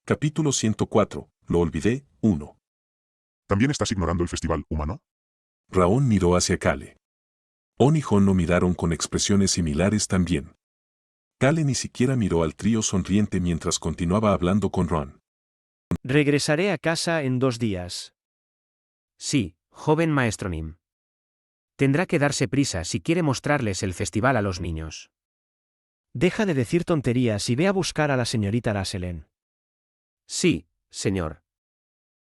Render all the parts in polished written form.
Capítulo 104. Lo olvidé. 1. ¿También estás ignorando el festival humano? Raón miró hacia Kale. On y Jon lo miraron con expresiones similares también. Kale ni siquiera miró al trío sonriente mientras continuaba hablando con Ron. Regresaré a casa en 2 días. Sí, joven maestro Nim. Tendrá que darse prisa si quiere mostrarles el festival a los niños. Deja de decir tonterías y ve a buscar a la señorita Raselen. Sí, señor.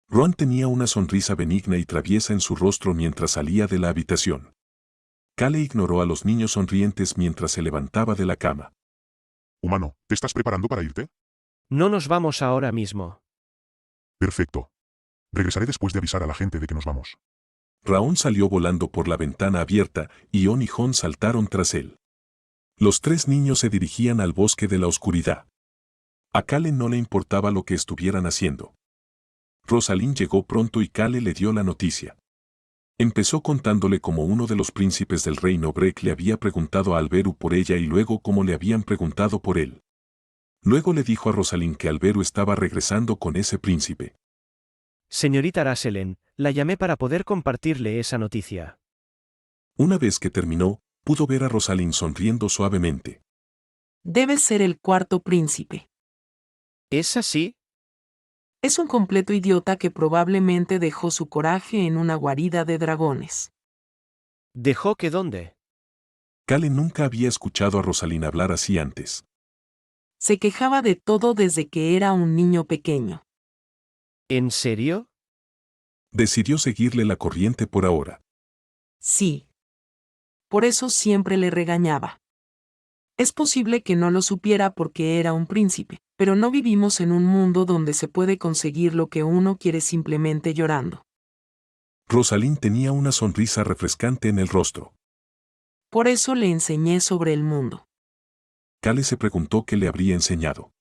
Ron tenía una sonrisa benigna y traviesa en su rostro mientras salía de la habitación. Kale ignoró a los niños sonrientes mientras se levantaba de la cama. Humano, ¿te estás preparando para irte? No nos vamos ahora mismo. Perfecto. Regresaré después de avisar a la gente de que nos vamos. Raón salió volando por la ventana abierta y On y Jon saltaron tras él. Los 3 niños se dirigían al bosque de la oscuridad. A Kale no le importaba lo que estuvieran haciendo. Rosalind llegó pronto y Kale le dio la noticia. Empezó contándole cómo uno de los príncipes del reino Breck le había preguntado a Alberu por ella y luego cómo le habían preguntado por él. Luego le dijo a Rosalind que Alberu estaba regresando con ese príncipe. Señorita Raselen, la llamé para poder compartirle esa noticia. Una vez que terminó, pudo ver a Rosalind sonriendo suavemente. Debe ser el 4.º príncipe. ¿Es así? Es un completo idiota que probablemente dejó su coraje en una guarida de dragones. ¿Dejó que dónde? Kale nunca había escuchado a Rosalind hablar así antes. Se quejaba de todo desde que era un niño pequeño. ¿En serio? Decidió seguirle la corriente por ahora. Sí. Por eso siempre le regañaba. Es posible que no lo supiera porque era un príncipe, pero no vivimos en un mundo donde se puede conseguir lo que uno quiere simplemente llorando. Rosalind tenía una sonrisa refrescante en el rostro. Por eso le enseñé sobre el mundo. Kale se preguntó qué le habría enseñado.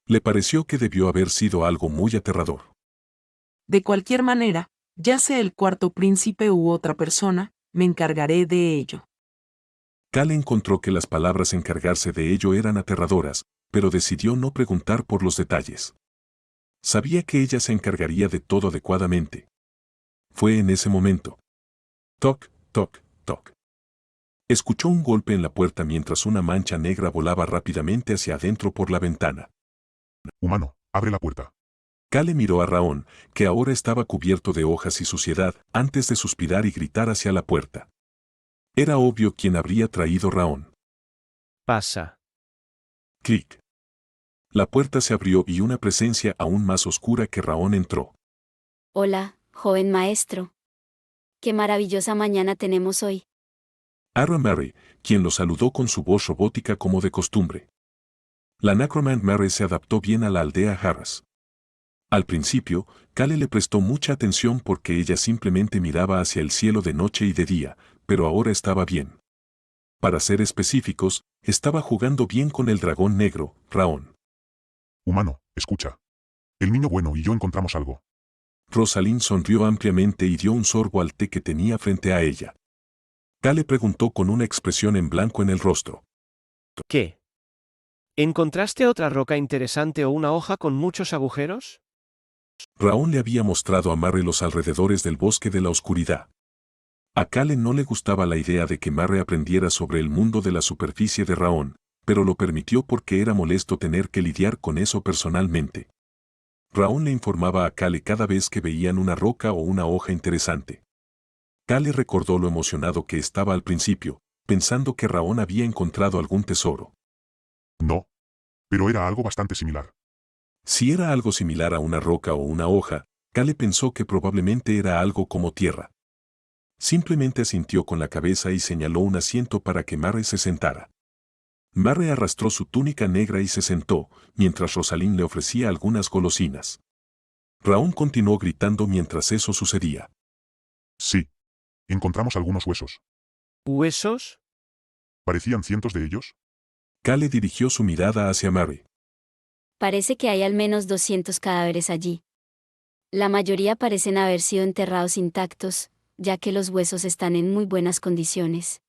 Le pareció que debió haber sido algo muy aterrador. De cualquier manera, ya sea el 4.º príncipe u otra persona, me encargaré de ello. Kale encontró que las palabras encargarse de ello eran aterradoras, pero decidió no preguntar por los detalles. Sabía que ella se encargaría de todo adecuadamente. Fue en ese momento. Toc, toc, toc. Escuchó un golpe en la puerta mientras una mancha negra volaba rápidamente hacia adentro por la ventana. Humano, abre la puerta. Kale miró a Raón, que ahora estaba cubierto de hojas y suciedad, antes de suspirar y gritar hacia la puerta. Era obvio quién habría traído Raón. Pasa. Clic. La puerta se abrió y una presencia aún más oscura que Raón entró. Hola, joven maestro. Qué maravillosa mañana tenemos hoy. Ara Mary, quien lo saludó con su voz robótica como de costumbre. La Necromant Mary se adaptó bien a la aldea Harras. Al principio, Kale le prestó mucha atención porque ella simplemente miraba hacia el cielo de noche y de día, pero ahora estaba bien. Para ser específicos, estaba jugando bien con el dragón negro, Raón. Humano, escucha. El niño bueno y yo encontramos algo. Rosalind sonrió ampliamente y dio un sorbo al té que tenía frente a ella. Kale preguntó con una expresión en blanco en el rostro. ¿Qué? ¿Encontraste otra roca interesante o una hoja con muchos agujeros? Raón le había mostrado a Mary los alrededores del bosque de la oscuridad. A Kale no le gustaba la idea de que Mary aprendiera sobre el mundo de la superficie de Raón, pero lo permitió porque era molesto tener que lidiar con eso personalmente. Raón le informaba a Kale cada vez que veían una roca o una hoja interesante. Kale recordó lo emocionado que estaba al principio, pensando que Raón había encontrado algún tesoro. No. Pero era algo bastante similar. Si era algo similar a una roca o una hoja, Kale pensó que probablemente era algo como tierra. Simplemente asintió con la cabeza y señaló un asiento para que Mary se sentara. Mary arrastró su túnica negra y se sentó, mientras Rosalind le ofrecía algunas golosinas. Raón continuó gritando mientras eso sucedía. Sí. Encontramos algunos huesos. ¿Huesos? ¿Parecían cientos de ellos? Kale dirigió su mirada hacia Mary. Parece que hay al menos 200 cadáveres allí. La mayoría parecen haber sido enterrados intactos, ya que los huesos están en muy buenas condiciones.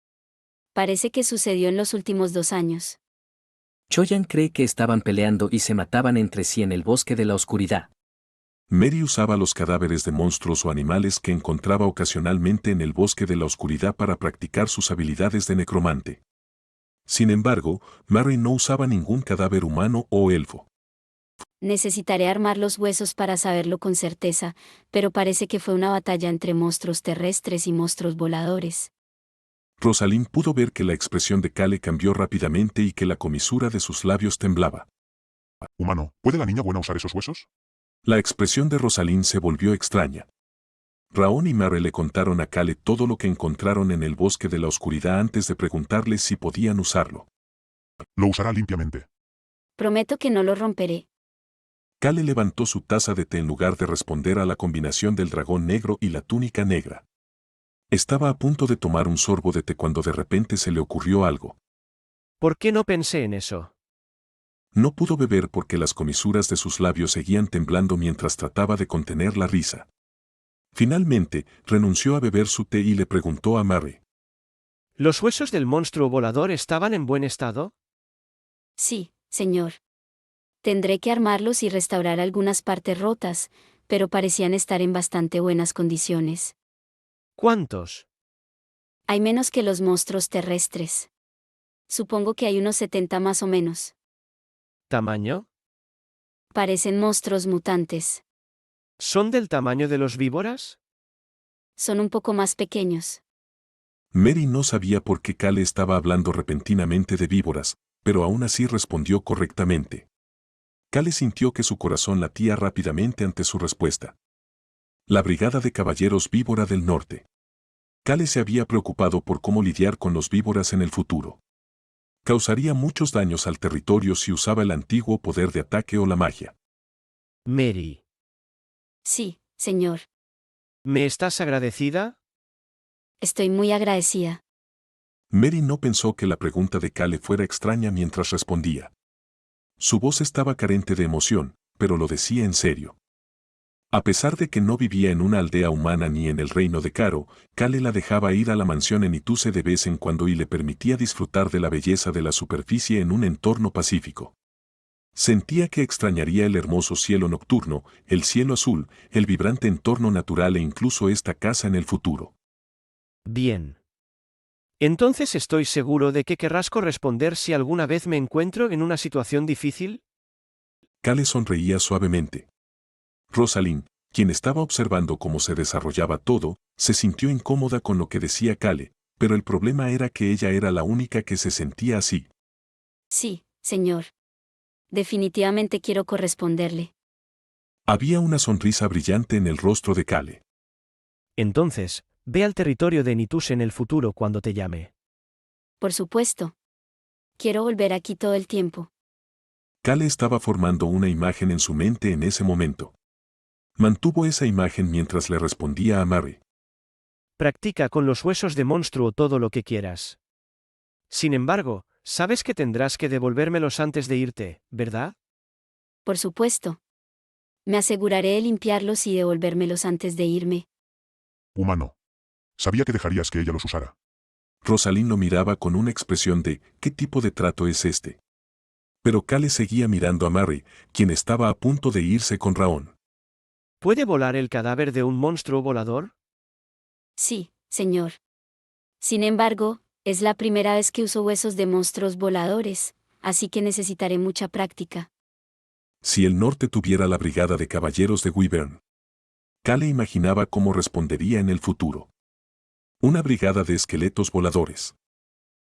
Parece que sucedió en los últimos 2 años. Choyan cree que estaban peleando y se mataban entre sí en el bosque de la oscuridad. Mary usaba los cadáveres de monstruos o animales que encontraba ocasionalmente en el bosque de la oscuridad para practicar sus habilidades de necromante. Sin embargo, Mary no usaba ningún cadáver humano o elfo. Necesitaré armar los huesos para saberlo con certeza, pero parece que fue una batalla entre monstruos terrestres y monstruos voladores. Rosalind pudo ver que la expresión de Cale cambió rápidamente y que la comisura de sus labios temblaba. Humano, ¿puede la niña buena usar esos huesos? La expresión de Rosalind se volvió extraña. Raón y Mary le contaron a Cale todo lo que encontraron en el bosque de la oscuridad antes de preguntarles si podían usarlo. Lo usará limpiamente. Prometo que no lo romperé. Cale levantó su taza de té en lugar de responder a la combinación del dragón negro y la túnica negra. Estaba a punto de tomar un sorbo de té cuando de repente se le ocurrió algo. ¿Por qué no pensé en eso? No pudo beber porque las comisuras de sus labios seguían temblando mientras trataba de contener la risa. Finalmente, renunció a beber su té y le preguntó a Mary. ¿Los huesos del monstruo volador estaban en buen estado? Sí, señor. Tendré que armarlos y restaurar algunas partes rotas, pero parecían estar en bastante buenas condiciones. ¿Cuántos? Hay menos que los monstruos terrestres. Supongo que hay unos 70 más o menos. ¿Tamaño? Parecen monstruos mutantes. ¿Son del tamaño de los víboras? Son un poco más pequeños. Mary no sabía por qué Cale estaba hablando repentinamente de víboras, pero aún así respondió correctamente. Cale sintió que su corazón latía rápidamente ante su respuesta. La Brigada de Caballeros Víbora del Norte. Cale se había preocupado por cómo lidiar con los víboras en el futuro. Causaría muchos daños al territorio si usaba el antiguo poder de ataque o la magia. Mary. Sí, señor. ¿Me estás agradecida? Estoy muy agradecida. Mary no pensó que la pregunta de Cale fuera extraña mientras respondía. Su voz estaba carente de emoción, pero lo decía en serio. A pesar de que no vivía en una aldea humana ni en el reino de Caro, Cale la dejaba ir a la mansión en Ituse de vez en cuando y le permitía disfrutar de la belleza de la superficie en un entorno pacífico. Sentía que extrañaría el hermoso cielo nocturno, el cielo azul, el vibrante entorno natural e incluso esta casa en el futuro. Bien. Entonces estoy seguro de que querrás corresponder si alguna vez me encuentro en una situación difícil. Cale sonreía suavemente. Rosalind, quien estaba observando cómo se desarrollaba todo, se sintió incómoda con lo que decía Cale, pero el problema era que ella era la única que se sentía así. Sí, señor. Definitivamente quiero corresponderle. Había una sonrisa brillante en el rostro de Cale. Entonces, ve al territorio de Nitus en el futuro cuando te llame. Por supuesto. Quiero volver aquí todo el tiempo. Cale estaba formando una imagen en su mente en ese momento. Mantuvo esa imagen mientras le respondía a Mary. Practica con los huesos de monstruo todo lo que quieras. Sin embargo, sabes que tendrás que devolvérmelos antes de irte, ¿verdad? Por supuesto. Me aseguraré de limpiarlos y devolvérmelos antes de irme. Humano. Sabía que dejarías que ella los usara. Rosalind lo miraba con una expresión de ¿qué tipo de trato es este? Pero Cale seguía mirando a Mary, quien estaba a punto de irse con Raón. ¿Puede volar el cadáver de un monstruo volador? Sí, señor. Sin embargo, es la primera vez que uso huesos de monstruos voladores, así que necesitaré mucha práctica. Si el norte tuviera la brigada de caballeros de Wyvern. Cale imaginaba cómo respondería en el futuro. Una brigada de esqueletos voladores.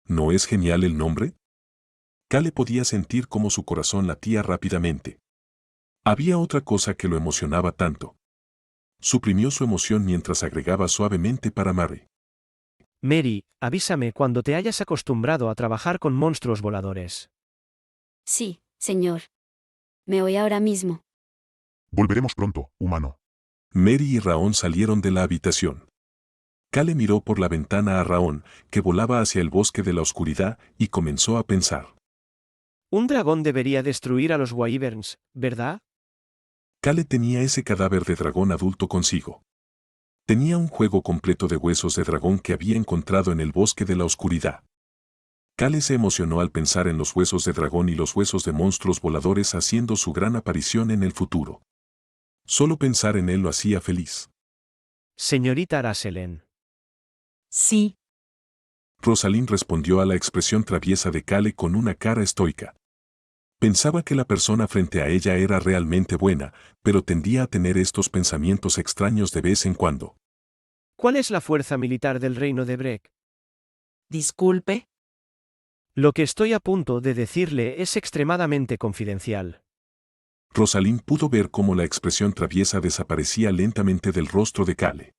¿No es genial el nombre? Cale podía sentir cómo su corazón latía rápidamente. Había otra cosa que lo emocionaba tanto. Suprimió su emoción mientras agregaba suavemente para Mary. Mary, avísame cuando te hayas acostumbrado a trabajar con monstruos voladores. Sí, señor. Me voy ahora mismo. Volveremos pronto, humano. Mary y Raón salieron de la habitación. Cale miró por la ventana a Raón, que volaba hacia el bosque de la oscuridad, y comenzó a pensar. Un dragón debería destruir a los Wyverns, ¿verdad? Cale tenía ese cadáver de dragón adulto consigo. Tenía un juego completo de huesos de dragón que había encontrado en el bosque de la oscuridad. Kale se emocionó al pensar en los huesos de dragón y los huesos de monstruos voladores haciendo su gran aparición en el futuro. Solo pensar en él lo hacía feliz. Señorita Aracelen. Sí, Rosalind respondió a la expresión traviesa de Kale con una cara estoica. Pensaba que la persona frente a ella era realmente buena, pero tendía a tener estos pensamientos extraños de vez en cuando. ¿Cuál es la fuerza militar del reino de Breck? disculpe. Lo que estoy a punto de decirle es extremadamente confidencial. Rosalind pudo ver cómo la expresión traviesa desaparecía lentamente del rostro de Kale.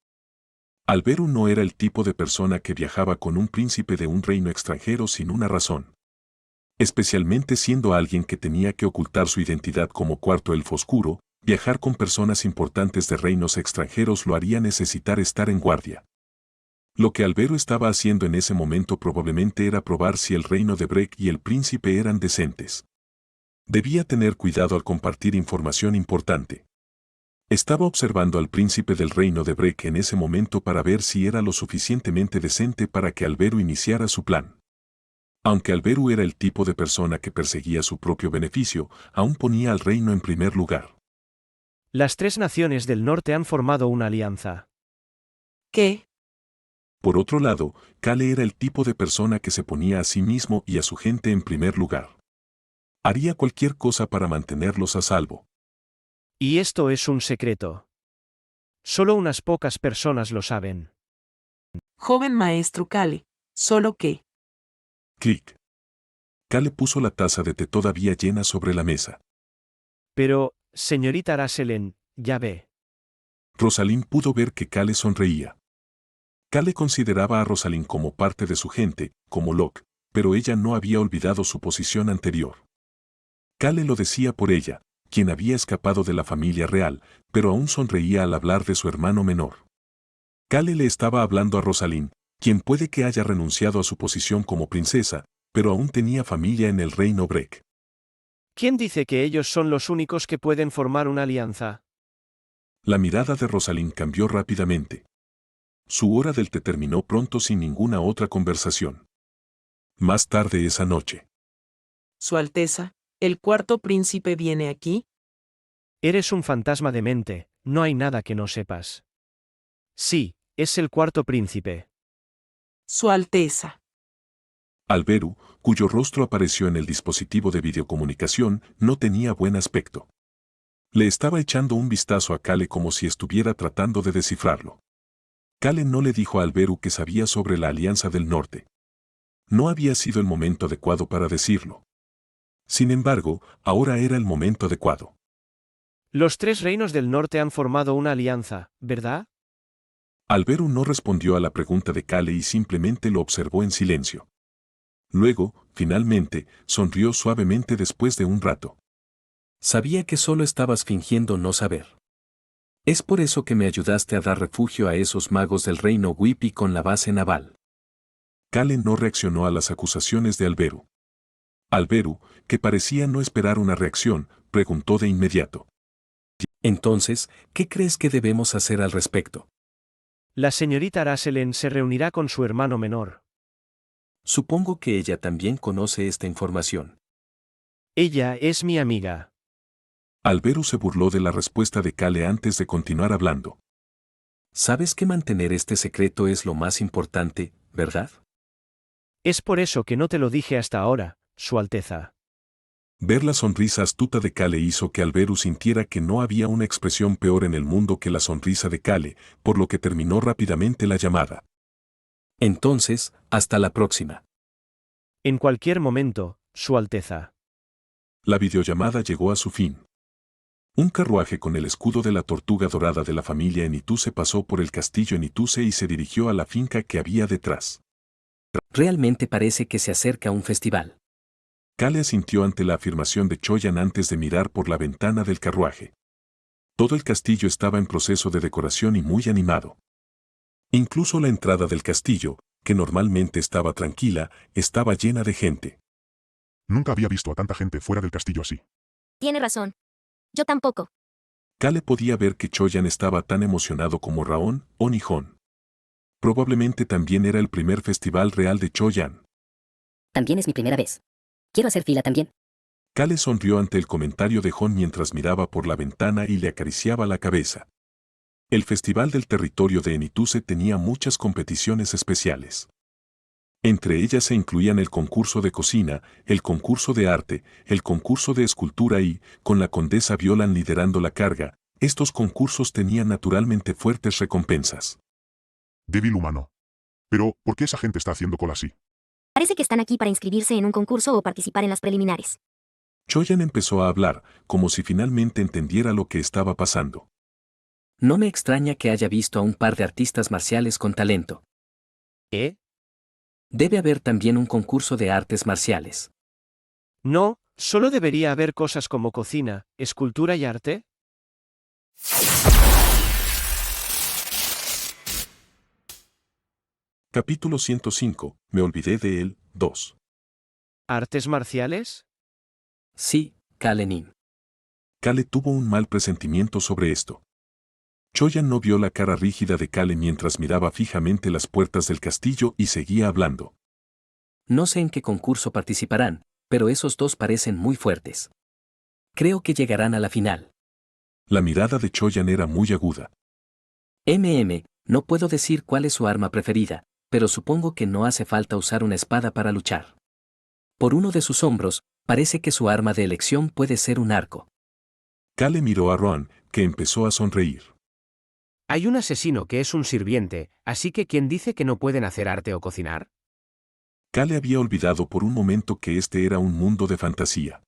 Alberu no era el tipo de persona que viajaba con un príncipe de un reino extranjero sin una razón. Especialmente siendo alguien que tenía que ocultar su identidad como cuarto elfo oscuro, viajar con personas importantes de reinos extranjeros lo haría necesitar estar en guardia. Lo que Alberu estaba haciendo en ese momento probablemente era probar si el reino de Breck y el príncipe eran decentes. Debía tener cuidado al compartir información importante. Estaba observando al príncipe del reino de Breck en ese momento para ver si era lo suficientemente decente para que Alberu iniciara su plan. Aunque Alberu era el tipo de persona que perseguía su propio beneficio, aún ponía al reino en primer lugar. Las tres naciones del norte han formado una alianza. ¿Qué? Por otro lado, Kale era el tipo de persona que se ponía a sí mismo y a su gente en primer lugar. Haría cualquier cosa para mantenerlos a salvo. Y esto es un secreto. Solo unas pocas personas lo saben. Joven maestro Kale, solo que, Clic. Kale puso la taza de té todavía llena sobre la mesa. Pero, señorita Aracelen, ya ve. Rosalind pudo ver que Kale sonreía. Kale consideraba a Rosalind como parte de su gente, como Locke, pero ella no había olvidado su posición anterior. Kale lo decía por ella, quien había escapado de la familia real, pero aún sonreía al hablar de su hermano menor. Kale le estaba hablando a Rosalind, quien puede que haya renunciado a su posición como princesa, pero aún tenía familia en el reino Breck. ¿Quién dice que ellos son los únicos que pueden formar una alianza? La mirada de Rosalind cambió rápidamente. Su hora del té terminó pronto sin ninguna otra conversación. Más tarde esa noche. Su Alteza, ¿el cuarto príncipe viene aquí? Eres un fantasma de mente, no hay nada que no sepas. Sí, es el cuarto príncipe. Su Alteza. Alberu, cuyo rostro apareció en el dispositivo de videocomunicación, no tenía buen aspecto. Le estaba echando un vistazo a Kale como si estuviera tratando de descifrarlo. Kale no le dijo a Alberu que sabía sobre la Alianza del Norte. No había sido el momento adecuado para decirlo. Sin embargo, ahora era el momento adecuado. Los tres reinos del norte han formado una alianza, ¿verdad? Alberu no respondió a la pregunta de Kale y simplemente lo observó en silencio. Luego, finalmente, sonrió suavemente después de un rato. Sabía que solo estabas fingiendo no saber. Es por eso que me ayudaste a dar refugio a esos magos del reino Whippy con la base naval. Kale no reaccionó a las acusaciones de Alberu. Alberu, que parecía no esperar una reacción, preguntó de inmediato. Entonces, ¿qué crees que debemos hacer al respecto? La señorita Aracelen se reunirá con su hermano menor. Supongo que ella también conoce esta información. Ella es mi amiga. Alberu se burló de la respuesta de Kale antes de continuar hablando. Sabes que mantener este secreto es lo más importante, ¿verdad? Es por eso que no te lo dije hasta ahora, Su Alteza. Ver la sonrisa astuta de Kale hizo que Alberu sintiera que no había una expresión peor en el mundo que la sonrisa de Kale, por lo que terminó rápidamente la llamada. Entonces, hasta la próxima. En cualquier momento, Su Alteza. La videollamada llegó a su fin. Un carruaje con el escudo de la tortuga dorada de la familia Enituse pasó por el castillo Enituse y se dirigió a la finca que había detrás. Realmente parece que se acerca un festival. Kale asintió ante la afirmación de Choyan antes de mirar por la ventana del carruaje. Todo el castillo estaba en proceso de decoración y muy animado. Incluso la entrada del castillo, que normalmente estaba tranquila, estaba llena de gente. Nunca había visto a tanta gente fuera del castillo así. Tiene razón. Yo tampoco. Kale podía ver que Choyan estaba tan emocionado como Raon o Nihon. Probablemente también era el primer festival real de Choyan. También es mi primera vez. Quiero hacer fila también. Kale sonrió ante el comentario de Jon mientras miraba por la ventana y le acariciaba la cabeza. El Festival del Territorio de Enituse tenía muchas competiciones especiales. Entre ellas se incluían el concurso de cocina, el concurso de arte, el concurso de escultura y, con la condesa Violan liderando la carga, estos concursos tenían naturalmente fuertes recompensas. Débil humano. Pero, ¿por qué esa gente está haciendo cola así? Parece que están aquí para inscribirse en un concurso o participar en las preliminares. Choyan empezó a hablar, como si finalmente entendiera lo que estaba pasando. No me extraña que haya visto a un par de artistas marciales con talento. ¿Eh? Debe haber también un concurso de artes marciales. No, solo debería haber cosas como cocina, escultura y arte. Capítulo 105. Me olvidé de él. 2. ¿Artes marciales? Sí, Kale-nin. Kale tuvo un mal presentimiento sobre esto. Choyan no vio la cara rígida de Kale mientras miraba fijamente las puertas del castillo y seguía hablando. No sé en qué concurso participarán, pero esos dos parecen muy fuertes. Creo que llegarán a la final. La mirada de Choyan era muy aguda. No puedo decir cuál es su arma preferida, pero supongo que no hace falta usar una espada para luchar. Por uno de sus hombros, parece que su arma de elección puede ser un arco. Kale miró a Ron, que empezó a sonreír. Hay un asesino que es un sirviente, así que ¿quién dice que no pueden hacer arte o cocinar? Kale había olvidado por un momento que este era un mundo de fantasía.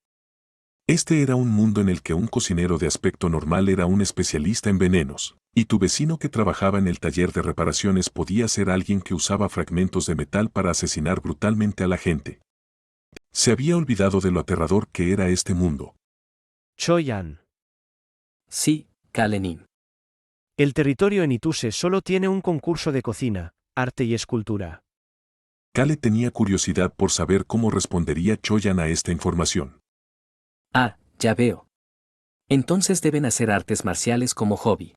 Este era un mundo en el que un cocinero de aspecto normal era un especialista en venenos, y tu vecino que trabajaba en el taller de reparaciones podía ser alguien que usaba fragmentos de metal para asesinar brutalmente a la gente. Se había olvidado de lo aterrador que era este mundo. Choyan. Sí, Kale-nin. El territorio Enituse solo tiene un concurso de cocina, arte y escultura. Kale tenía curiosidad por saber cómo respondería Choyan a esta información. Ah, ya veo. Entonces deben hacer artes marciales como hobby.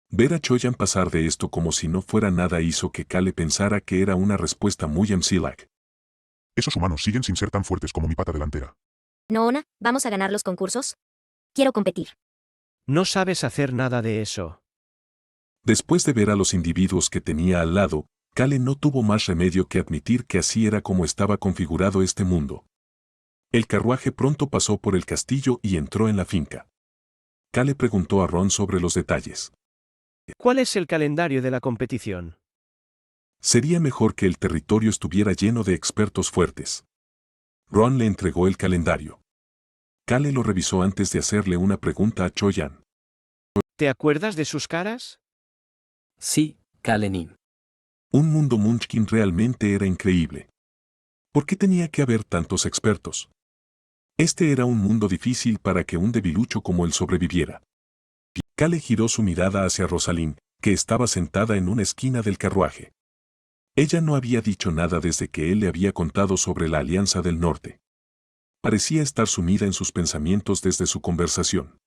Ver a Choyan pasar de esto como si no fuera nada hizo que Kale pensara que era una respuesta muy MC-like. Esos humanos siguen sin ser tan fuertes como mi pata delantera. Noona, ¿vamos a ganar los concursos? Quiero competir. No sabes hacer nada de eso. Después de ver a los individuos que tenía al lado, Kale no tuvo más remedio que admitir que así era como estaba configurado este mundo. El carruaje pronto pasó por el castillo y entró en la finca. Kale preguntó a Ron sobre los detalles. ¿Cuál es el calendario de la competición? Sería mejor que el territorio estuviera lleno de expertos fuertes. Ron le entregó el calendario. Kale lo revisó antes de hacerle una pregunta a Choyan. ¿Te acuerdas de sus caras? Sí, Kale-nin. Un mundo Munchkin realmente era increíble. ¿Por qué tenía que haber tantos expertos? Este era un mundo difícil para que un debilucho como él sobreviviera. Kale giró su mirada hacia Rosalind, que estaba sentada en una esquina del carruaje. Ella no había dicho nada desde que él le había contado sobre la Alianza del Norte. Parecía estar sumida en sus pensamientos desde su conversación.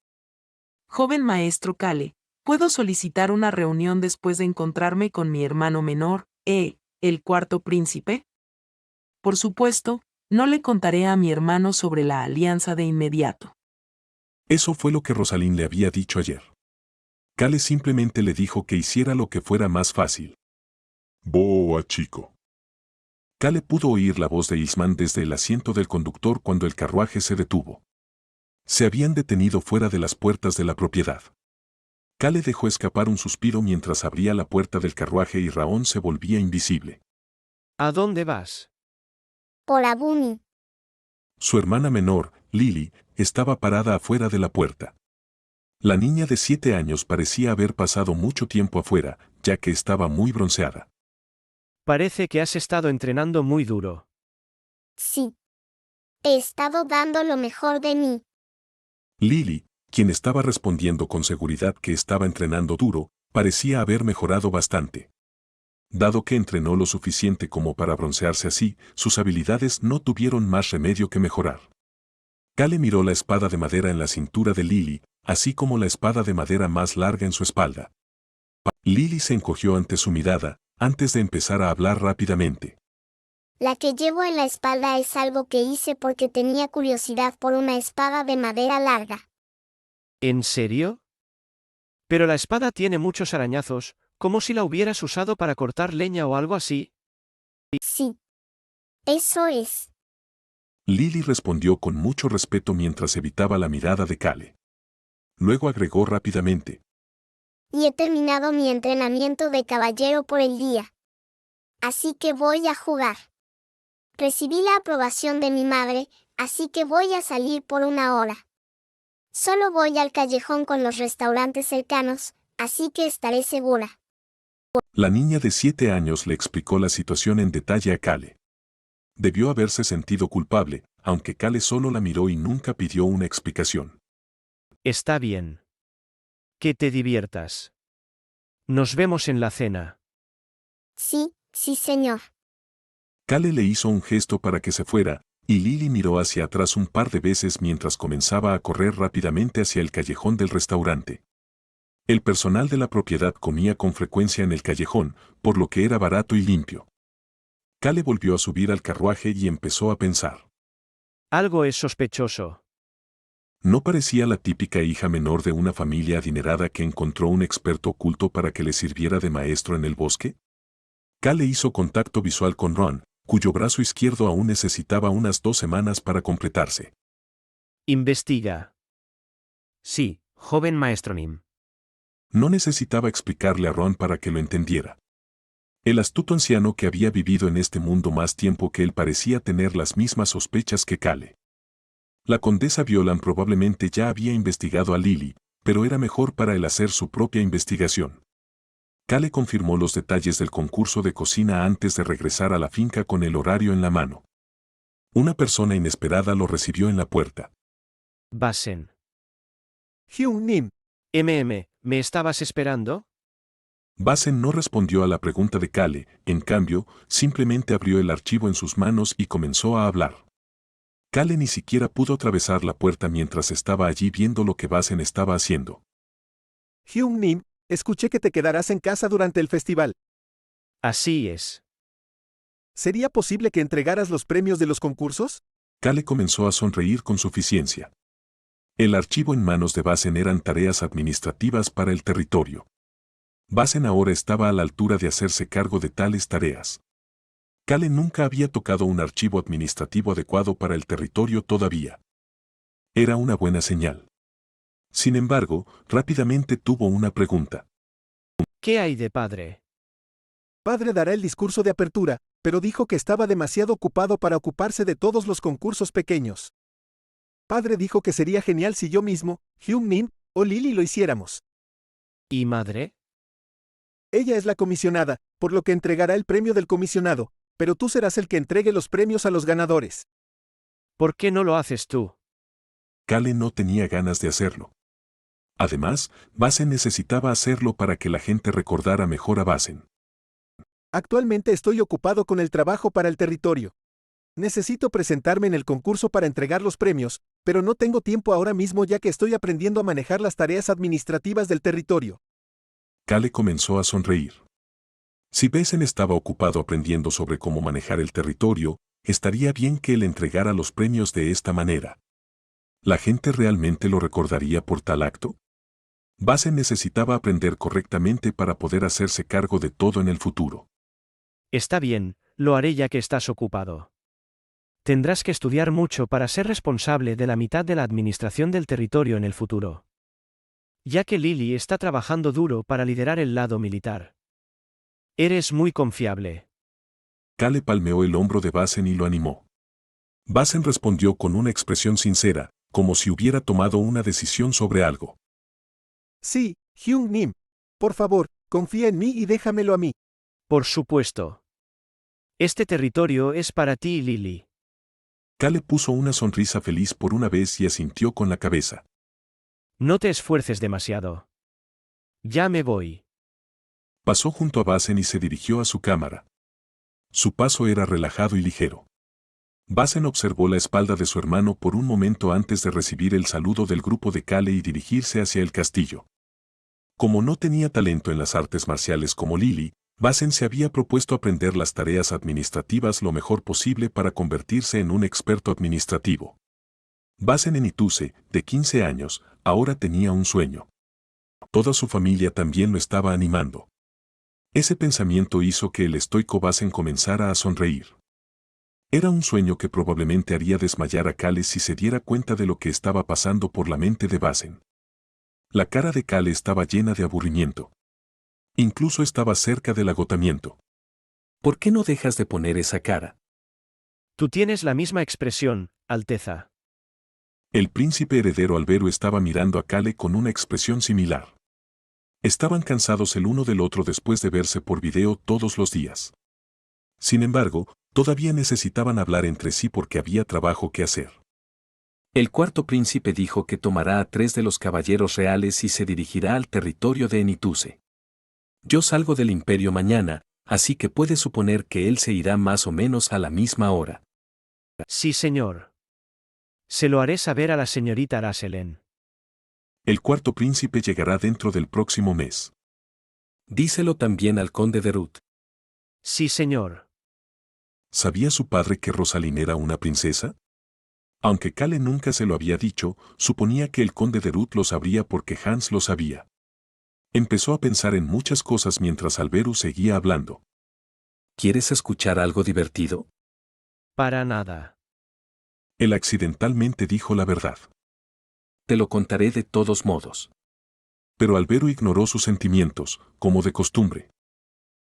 Joven maestro Kale, ¿puedo solicitar una reunión después de encontrarme con mi hermano menor, el cuarto príncipe? Por supuesto, no le contaré a mi hermano sobre la alianza de inmediato. Eso fue lo que Rosalind le había dicho ayer. Kale simplemente le dijo que hiciera lo que fuera más fácil. Boa, chico. Kale pudo oír la voz de Isman desde el asiento del conductor cuando el carruaje se detuvo. Se habían detenido fuera de las puertas de la propiedad. Kale dejó escapar un suspiro mientras abría la puerta del carruaje y Raón se volvía invisible. ¿A dónde vas? Por Abuni. Su hermana menor, Lily, estaba parada afuera de la puerta. La niña de 7 años parecía haber pasado mucho tiempo afuera, ya que estaba muy bronceada. Parece que has estado entrenando muy duro. Sí. He estado dando lo mejor de mí. Lily, quien estaba respondiendo con seguridad que estaba entrenando duro, parecía haber mejorado bastante. Dado que entrenó lo suficiente como para broncearse así, sus habilidades no tuvieron más remedio que mejorar. Kale miró la espada de madera en la cintura de Lily, así como la espada de madera más larga en su espalda. Lily se encogió ante su mirada, antes de empezar a hablar rápidamente. La que llevo en la espalda es algo que hice porque tenía curiosidad por una espada de madera larga. ¿En serio? Pero la espada tiene muchos arañazos, como si la hubieras usado para cortar leña o algo así. Sí. Eso es. Lily respondió con mucho respeto mientras evitaba la mirada de Cale. Luego agregó rápidamente. Y he terminado mi entrenamiento de caballero por el día. Así que voy a jugar. Recibí la aprobación de mi madre, así que voy a salir por una hora. Solo voy al callejón con los restaurantes cercanos, así que estaré segura. La niña de 7 años le explicó la situación en detalle a Cale. Debió haberse sentido culpable, aunque Cale solo la miró y nunca pidió una explicación. Está bien. Que te diviertas. Nos vemos en la cena. Sí, sí, señor. Cale le hizo un gesto para que se fuera, y Lily miró hacia atrás un par de veces mientras comenzaba a correr rápidamente hacia el callejón del restaurante. El personal de la propiedad comía con frecuencia en el callejón, por lo que era barato y limpio. Cale volvió a subir al carruaje y empezó a pensar. Algo es sospechoso. ¿No parecía la típica hija menor de una familia adinerada que encontró un experto oculto para que le sirviera de maestro en el bosque? Cale hizo contacto visual con Ron, cuyo brazo izquierdo aún necesitaba unas 2 semanas para completarse. Investiga. Sí, joven maestro Nim. No necesitaba explicarle a Ron para que lo entendiera. El astuto anciano que había vivido en este mundo más tiempo que él parecía tener las mismas sospechas que Cale. La condesa Violan probablemente ya había investigado a Lily, pero era mejor para él hacer su propia investigación. Cale confirmó los detalles del concurso de cocina antes de regresar a la finca con el horario en la mano. Una persona inesperada lo recibió en la puerta. Basen. Hyung Nim. ¿Me estabas esperando? Basen no respondió a la pregunta de Cale, en cambio, simplemente abrió el archivo en sus manos y comenzó a hablar. Cale ni siquiera pudo atravesar la puerta mientras estaba allí viendo lo que Basen estaba haciendo. Hyung Nim, escuché que te quedarás en casa durante el festival. Así es. ¿Sería posible que entregaras los premios de los concursos? Cale comenzó a sonreír con suficiencia. El archivo en manos de Basen eran tareas administrativas para el territorio. Basen ahora estaba a la altura de hacerse cargo de tales tareas. Cale nunca había tocado un archivo administrativo adecuado para el territorio todavía. Era una buena señal. Sin embargo, rápidamente tuvo una pregunta. ¿Qué hay de padre? Padre dará el discurso de apertura, pero dijo que estaba demasiado ocupado para ocuparse de todos los concursos pequeños. Padre dijo que sería genial si yo mismo, Hyung Nim, o Lily lo hiciéramos. ¿Y madre? Ella es la comisionada, por lo que entregará el premio del comisionado, pero tú serás el que entregue los premios a los ganadores. ¿Por qué no lo haces tú? Cale no tenía ganas de hacerlo. Además, Basen necesitaba hacerlo para que la gente recordara mejor a Basen. Actualmente estoy ocupado con el trabajo para el territorio. Necesito presentarme en el concurso para entregar los premios, pero no tengo tiempo ahora mismo ya que estoy aprendiendo a manejar las tareas administrativas del territorio. Cale comenzó a sonreír. Si Basen estaba ocupado aprendiendo sobre cómo manejar el territorio, estaría bien que él entregara los premios de esta manera. ¿La gente realmente lo recordaría por tal acto? Basen necesitaba aprender correctamente para poder hacerse cargo de todo en el futuro. Está bien, lo haré ya que estás ocupado. Tendrás que estudiar mucho para ser responsable de la mitad de la administración del territorio en el futuro. Ya que Lily está trabajando duro para liderar el lado militar. Eres muy confiable. Cale palmeó el hombro de Basen y lo animó. Basen respondió con una expresión sincera, como si hubiera tomado una decisión sobre algo. Sí, Hyung Nim. Por favor, confía en mí y déjamelo a mí. Por supuesto. Este territorio es para ti y Lily. Cale puso una sonrisa feliz por una vez y asintió con la cabeza. No te esfuerces demasiado. Ya me voy. Pasó junto a Basen y se dirigió a su cámara. Su paso era relajado y ligero. Basen observó la espalda de su hermano por un momento antes de recibir el saludo del grupo de Cale y dirigirse hacia el castillo. Como no tenía talento en las artes marciales como Lily, Basen se había propuesto aprender las tareas administrativas lo mejor posible para convertirse en un experto administrativo. Basen en Ituse, de 15 años, ahora tenía un sueño. Toda su familia también lo estaba animando. Ese pensamiento hizo que el estoico Basen comenzara a sonreír. Era un sueño que probablemente haría desmayar a Kale si se diera cuenta de lo que estaba pasando por la mente de Basen. La cara de Kale estaba llena de aburrimiento. Incluso estaba cerca del agotamiento. ¿Por qué no dejas de poner esa cara? Tú tienes la misma expresión, Alteza. El príncipe heredero Alberu estaba mirando a Kale con una expresión similar. Estaban cansados el uno del otro después de verse por video todos los días. Sin embargo, todavía necesitaban hablar entre sí porque había trabajo que hacer. El cuarto príncipe dijo que tomará a 3 de los caballeros reales y se dirigirá al territorio de Enituse. Yo salgo del imperio mañana, así que puedes suponer que él se irá más o menos a la misma hora. Sí, señor. Se lo haré saber a la señorita Araselen. El cuarto príncipe llegará dentro del próximo mes. Díselo también al conde de Ruth. Sí, señor. ¿Sabía su padre que Rosalind era una princesa? Aunque Kale nunca se lo había dicho, suponía que el conde de Ruth lo sabría porque Hans lo sabía. Empezó a pensar en muchas cosas mientras Alberu seguía hablando. ¿Quieres escuchar algo divertido? Para nada. Él accidentalmente dijo la verdad. Te lo contaré de todos modos. Pero Alberu ignoró sus sentimientos, como de costumbre.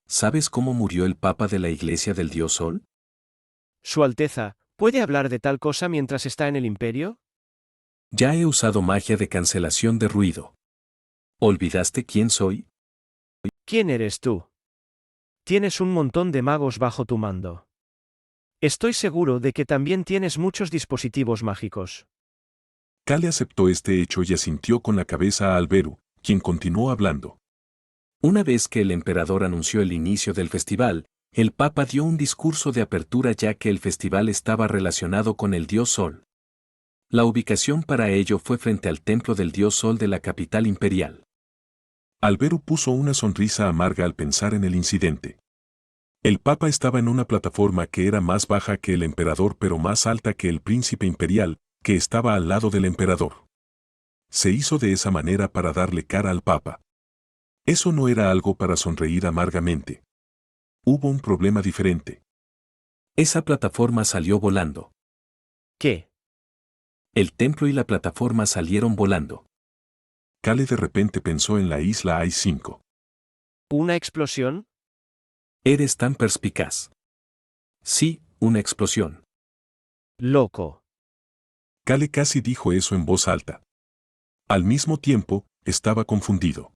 ¿Sabes cómo murió el papa de la iglesia del dios Sol? Su Alteza, ¿puede hablar de tal cosa mientras está en el imperio? Ya he usado magia de cancelación de ruido. ¿Olvidaste quién soy? ¿Quién eres tú? Tienes un montón de magos bajo tu mando. Estoy seguro de que también tienes muchos dispositivos mágicos. Kale aceptó este hecho y asintió con la cabeza a Alberu, quien continuó hablando. Una vez que el emperador anunció el inicio del festival, el papa dio un discurso de apertura ya que el festival estaba relacionado con el dios Sol. La ubicación para ello fue frente al templo del dios Sol de la capital imperial. Alberu puso una sonrisa amarga al pensar en el incidente. El papa estaba en una plataforma que era más baja que el emperador pero más alta que el príncipe imperial, que estaba al lado del emperador. Se hizo de esa manera para darle cara al papa. Eso no era algo para sonreír amargamente. Hubo un problema diferente. Esa plataforma salió volando. ¿Qué? El templo y la plataforma salieron volando. Kale de repente pensó en la isla I-5. ¿Una explosión? Eres tan perspicaz. Sí, una explosión. Loco. Kale casi dijo eso en voz alta. Al mismo tiempo, estaba confundido.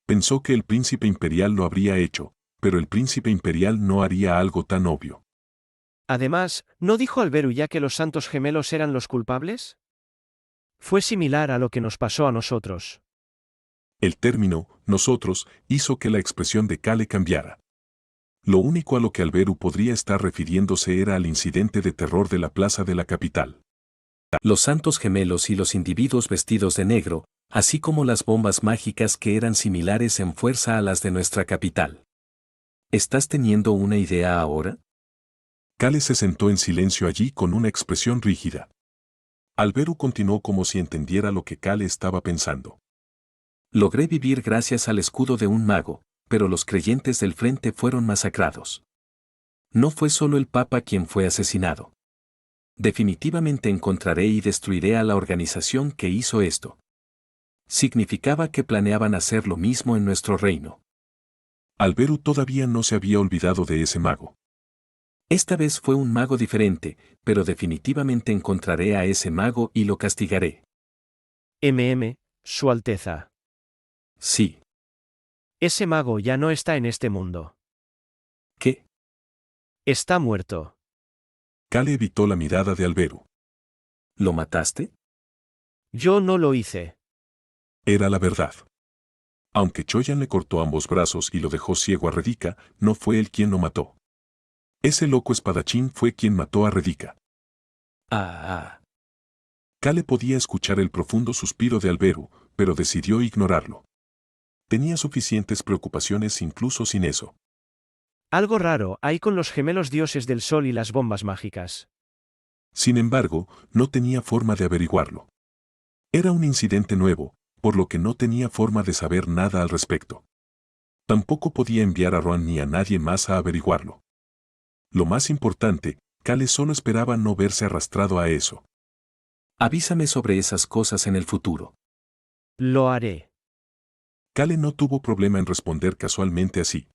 Pensó que el príncipe imperial lo habría hecho, pero el príncipe imperial no haría algo tan obvio. Además, ¿no dijo Alberu ya que los santos gemelos eran los culpables? Fue similar a lo que nos pasó a nosotros. El término, nosotros, hizo que la expresión de Kale cambiara. Lo único a lo que Alberu podría estar refiriéndose era al incidente de terror de la plaza de la capital. Los santos gemelos y los individuos vestidos de negro, así como las bombas mágicas que eran similares en fuerza a las de nuestra capital. ¿Estás teniendo una idea ahora? Kale se sentó en silencio allí con una expresión rígida. Alberu continuó como si entendiera lo que Kale estaba pensando. Logré vivir gracias al escudo de un mago, pero los creyentes del frente fueron masacrados. No fue solo el Papa quien fue asesinado. Definitivamente encontraré y destruiré a la organización que hizo esto. Significaba que planeaban hacer lo mismo en nuestro reino. Alberu todavía no se había olvidado de ese mago. Esta vez fue un mago diferente, pero definitivamente encontraré a ese mago y lo castigaré. Su Alteza. Sí. Ese mago ya no está en este mundo. ¿Qué? Está muerto. Kale evitó la mirada de Alberu. ¿Lo mataste? Yo no lo hice. Era la verdad. Aunque Choyan le cortó ambos brazos y lo dejó ciego a Redika, no fue él quien lo mató. Ese loco espadachín fue quien mató a Redika. Kale podía escuchar el profundo suspiro de Alberu, pero decidió ignorarlo. Tenía suficientes preocupaciones incluso sin eso. Algo raro hay con los gemelos dioses del sol y las bombas mágicas. Sin embargo, no tenía forma de averiguarlo. Era un incidente nuevo, por lo que no tenía forma de saber nada al respecto. Tampoco podía enviar a Ron ni a nadie más a averiguarlo. Lo más importante, Cale solo esperaba no verse arrastrado a eso. Avísame sobre esas cosas en el futuro. Lo haré. Cale no tuvo problema en responder casualmente así.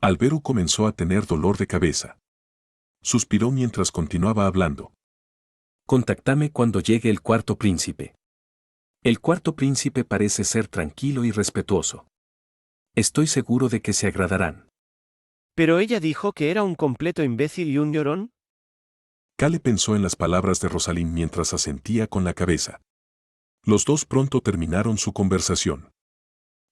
Alberu comenzó a tener dolor de cabeza. Suspiró mientras continuaba hablando. Contáctame cuando llegue el cuarto príncipe. El cuarto príncipe parece ser tranquilo y respetuoso. Estoy seguro de que se agradarán. ¿Pero ella dijo que era un completo imbécil y un llorón? Cale pensó en las palabras de Rosalind mientras asentía con la cabeza. Los dos pronto terminaron su conversación.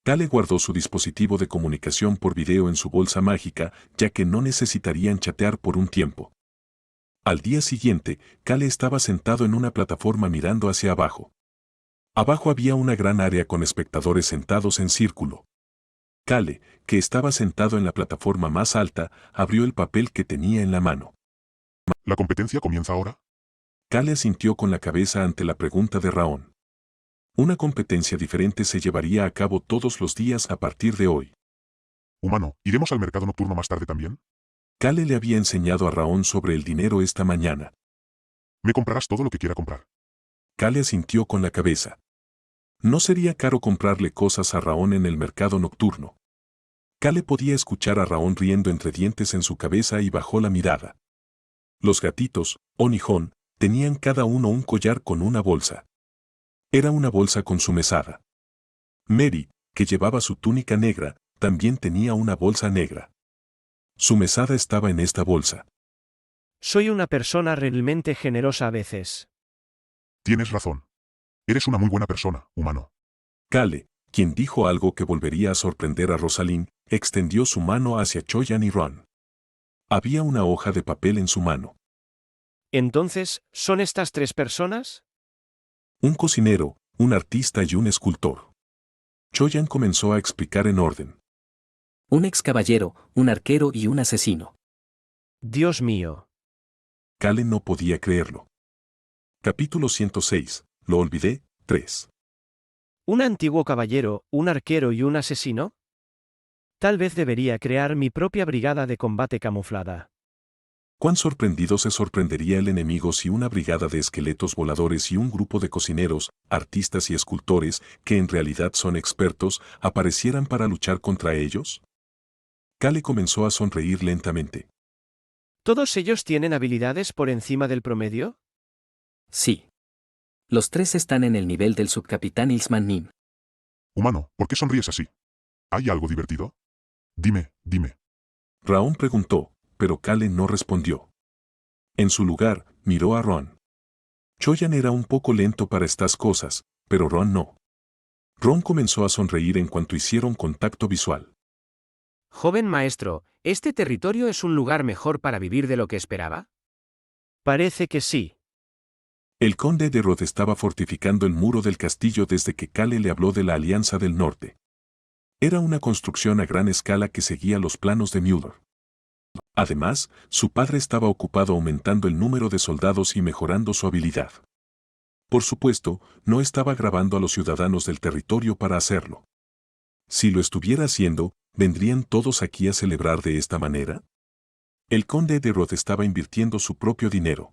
Cale guardó su dispositivo de comunicación por video en su bolsa mágica, ya que no necesitarían chatear por un tiempo. Al día siguiente, Cale estaba sentado en una plataforma mirando hacia abajo. Abajo había una gran área con espectadores sentados en círculo. Cale, que estaba sentado en la plataforma más alta, abrió el papel que tenía en la mano. ¿La competencia comienza ahora? Cale asintió con la cabeza ante la pregunta de Raón. Una competencia diferente se llevaría a cabo todos los días a partir de hoy. Humano, ¿iremos al mercado nocturno más tarde también? Cale le había enseñado a Raón sobre el dinero esta mañana. Me comprarás todo lo que quiera comprar. Cale asintió con la cabeza. No sería caro comprarle cosas a Raón en el mercado nocturno. Cale podía escuchar a Raón riendo entre dientes en su cabeza y bajó la mirada. Los gatitos, On y Hon, tenían cada uno un collar con una bolsa. Era una bolsa con su mesada. Mary, que llevaba su túnica negra, también tenía una bolsa negra. Su mesada estaba en esta bolsa. Soy una persona realmente generosa a veces. Tienes razón. Eres una muy buena persona, humano. Cale, quien dijo algo que volvería a sorprender a Rosalind, extendió su mano hacia Choyan y Ron. Había una hoja de papel en su mano. Entonces, ¿son estas tres personas? Un cocinero, un artista y un escultor. Choyan comenzó a explicar en orden. Un ex caballero, un arquero y un asesino. Dios mío. Cale no podía creerlo. Capítulo 106. Lo olvidé. 3. ¿Un antiguo caballero, un arquero y un asesino? Tal vez debería crear mi propia brigada de combate camuflada. Cuán sorprendido se sorprendería el enemigo si una brigada de esqueletos voladores y un grupo de cocineros, artistas y escultores, que en realidad son expertos, aparecieran para luchar contra ellos. Cale comenzó a sonreír lentamente. ¿Todos ellos tienen habilidades por encima del promedio? Sí. Los tres están en el nivel del subcapitán Ilsman Nim. Humano, ¿por qué sonríes así? ¿Hay algo divertido? Dime. Raón preguntó, pero Cale no respondió. En su lugar, miró a Ron. Choyan era un poco lento para estas cosas, pero Ron no. Ron comenzó a sonreír en cuanto hicieron contacto visual. Joven maestro, ¿este territorio es un lugar mejor para vivir de lo que esperaba? Parece que sí. El conde de Rod estaba fortificando el muro del castillo desde que Cale le habló de la Alianza del Norte. Era una construcción a gran escala que seguía los planos de Mueller. Además, su padre estaba ocupado aumentando el número de soldados y mejorando su habilidad. Por supuesto, no estaba grabando a los ciudadanos del territorio para hacerlo. Si lo estuviera haciendo, ¿vendrían todos aquí a celebrar de esta manera? El conde de Rod estaba invirtiendo su propio dinero.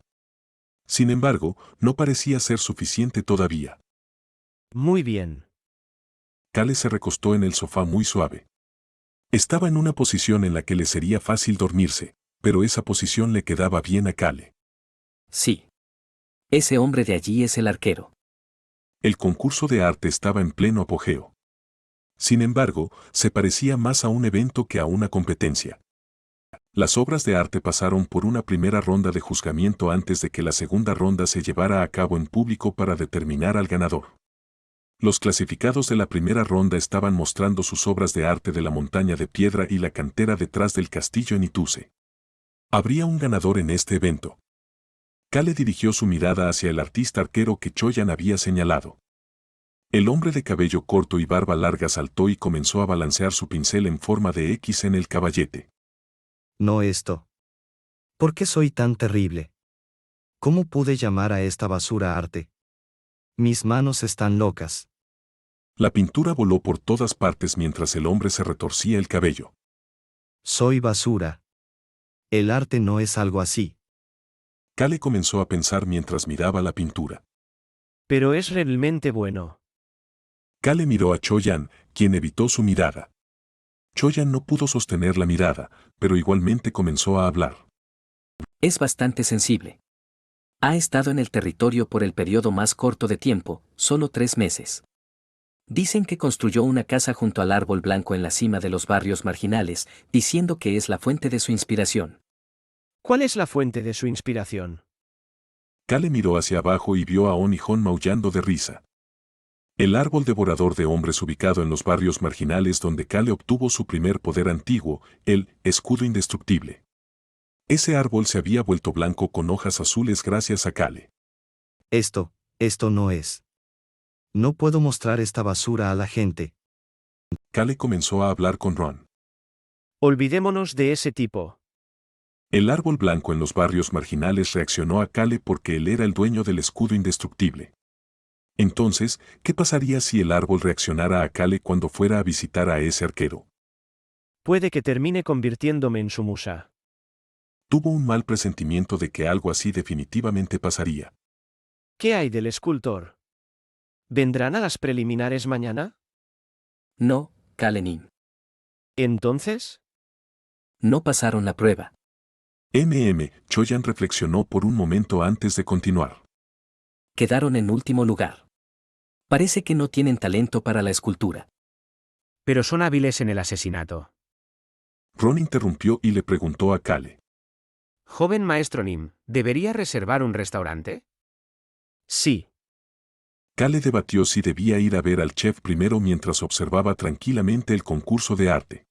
Sin embargo, no parecía ser suficiente todavía. Muy bien. Cale se recostó en el sofá muy suave. Estaba en una posición en la que le sería fácil dormirse, pero esa posición le quedaba bien a Cale. Sí. Ese hombre de allí es el arquero. El concurso de arte estaba en pleno apogeo. Sin embargo, se parecía más a un evento que a una competencia. Las obras de arte pasaron por una primera ronda de juzgamiento antes de que la segunda ronda se llevara a cabo en público para determinar al ganador. Los clasificados de la primera ronda estaban mostrando sus obras de arte de la montaña de piedra y la cantera detrás del castillo en Ituse. Habría un ganador en este evento. Cale dirigió su mirada hacia el artista arquero que Choyan había señalado. El hombre de cabello corto y barba larga saltó y comenzó a balancear su pincel en forma de X en el caballete. No esto. ¿Por qué soy tan terrible? ¿Cómo pude llamar a esta basura arte? Mis manos están locas. La pintura voló por todas partes mientras el hombre se retorcía el cabello. Soy basura. El arte no es algo así. Kale comenzó a pensar mientras miraba la pintura. Pero es realmente bueno. Kale miró a Choyan, quien evitó su mirada. Choyan no pudo sostener la mirada, pero igualmente comenzó a hablar. Es bastante sensible. Ha estado en el territorio por el periodo más corto de tiempo, solo 3 meses. Dicen que construyó una casa junto al árbol blanco en la cima de los barrios marginales, diciendo que es la fuente de su inspiración. ¿Cuál es la fuente de su inspiración? Kale miró hacia abajo y vio a On y Hon maullando de risa. El árbol devorador de hombres ubicado en los barrios marginales donde Kale obtuvo su primer poder antiguo, el escudo indestructible. Ese árbol se había vuelto blanco con hojas azules gracias a Kale. Esto no es. No puedo mostrar esta basura a la gente. Kale comenzó a hablar con Ron. Olvidémonos de ese tipo. El árbol blanco en los barrios marginales reaccionó a Kale porque él era el dueño del escudo indestructible. Entonces, ¿qué pasaría si el árbol reaccionara a Kale cuando fuera a visitar a ese arquero? Puede que termine convirtiéndome en su musa. Tuvo un mal presentimiento de que algo así definitivamente pasaría. ¿Qué hay del escultor? ¿Vendrán a las preliminares mañana? No, Kalenin. ¿Entonces? No pasaron la prueba. Choyan reflexionó por un momento antes de continuar. Quedaron en último lugar. Parece que no tienen talento para la escultura. Pero son hábiles en el asesinato. Ron interrumpió y le preguntó a Kale. Joven maestro Nim, ¿debería reservar un restaurante? Sí. Kale debatió si debía ir a ver al chef primero mientras observaba tranquilamente el concurso de arte.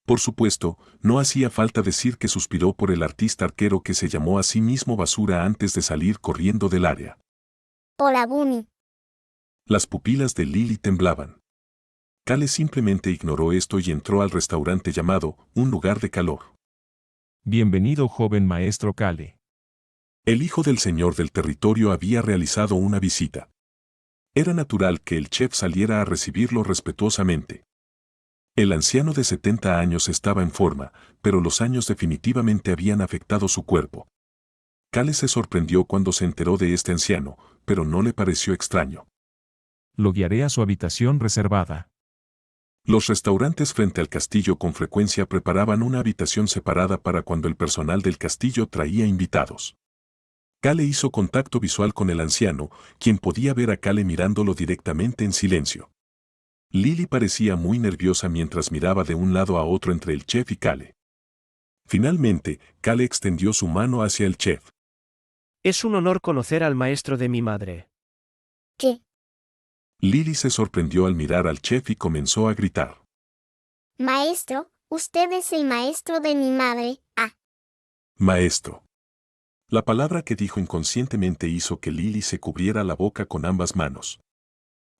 Por supuesto, no hacía falta decir que suspiró por el artista arquero que se llamó a sí mismo basura antes de salir corriendo del área. Hola, Bunny. Las pupilas de Lily temblaban. Kale simplemente ignoró esto y entró al restaurante llamado Un lugar de calor. Bienvenido, joven maestro Kale. El hijo del señor del territorio había realizado una visita. Era natural que el chef saliera a recibirlo respetuosamente. El anciano de 70 años estaba en forma, pero los años definitivamente habían afectado su cuerpo. Kale se sorprendió cuando se enteró de este anciano, pero no le pareció extraño. Lo guiaré a su habitación reservada. Los restaurantes frente al castillo con frecuencia preparaban una habitación separada para cuando el personal del castillo traía invitados. Kale hizo contacto visual con el anciano, quien podía ver a Kale mirándolo directamente en silencio. Lily parecía muy nerviosa mientras miraba de un lado a otro entre el chef y Kale. Finalmente, Kale extendió su mano hacia el chef. Es un honor conocer al maestro de mi madre. ¿Qué? Lily se sorprendió al mirar al chef y comenzó a gritar. Maestro, usted es el maestro de mi madre. Ah. Maestro. La palabra que dijo inconscientemente hizo que Lily se cubriera la boca con ambas manos.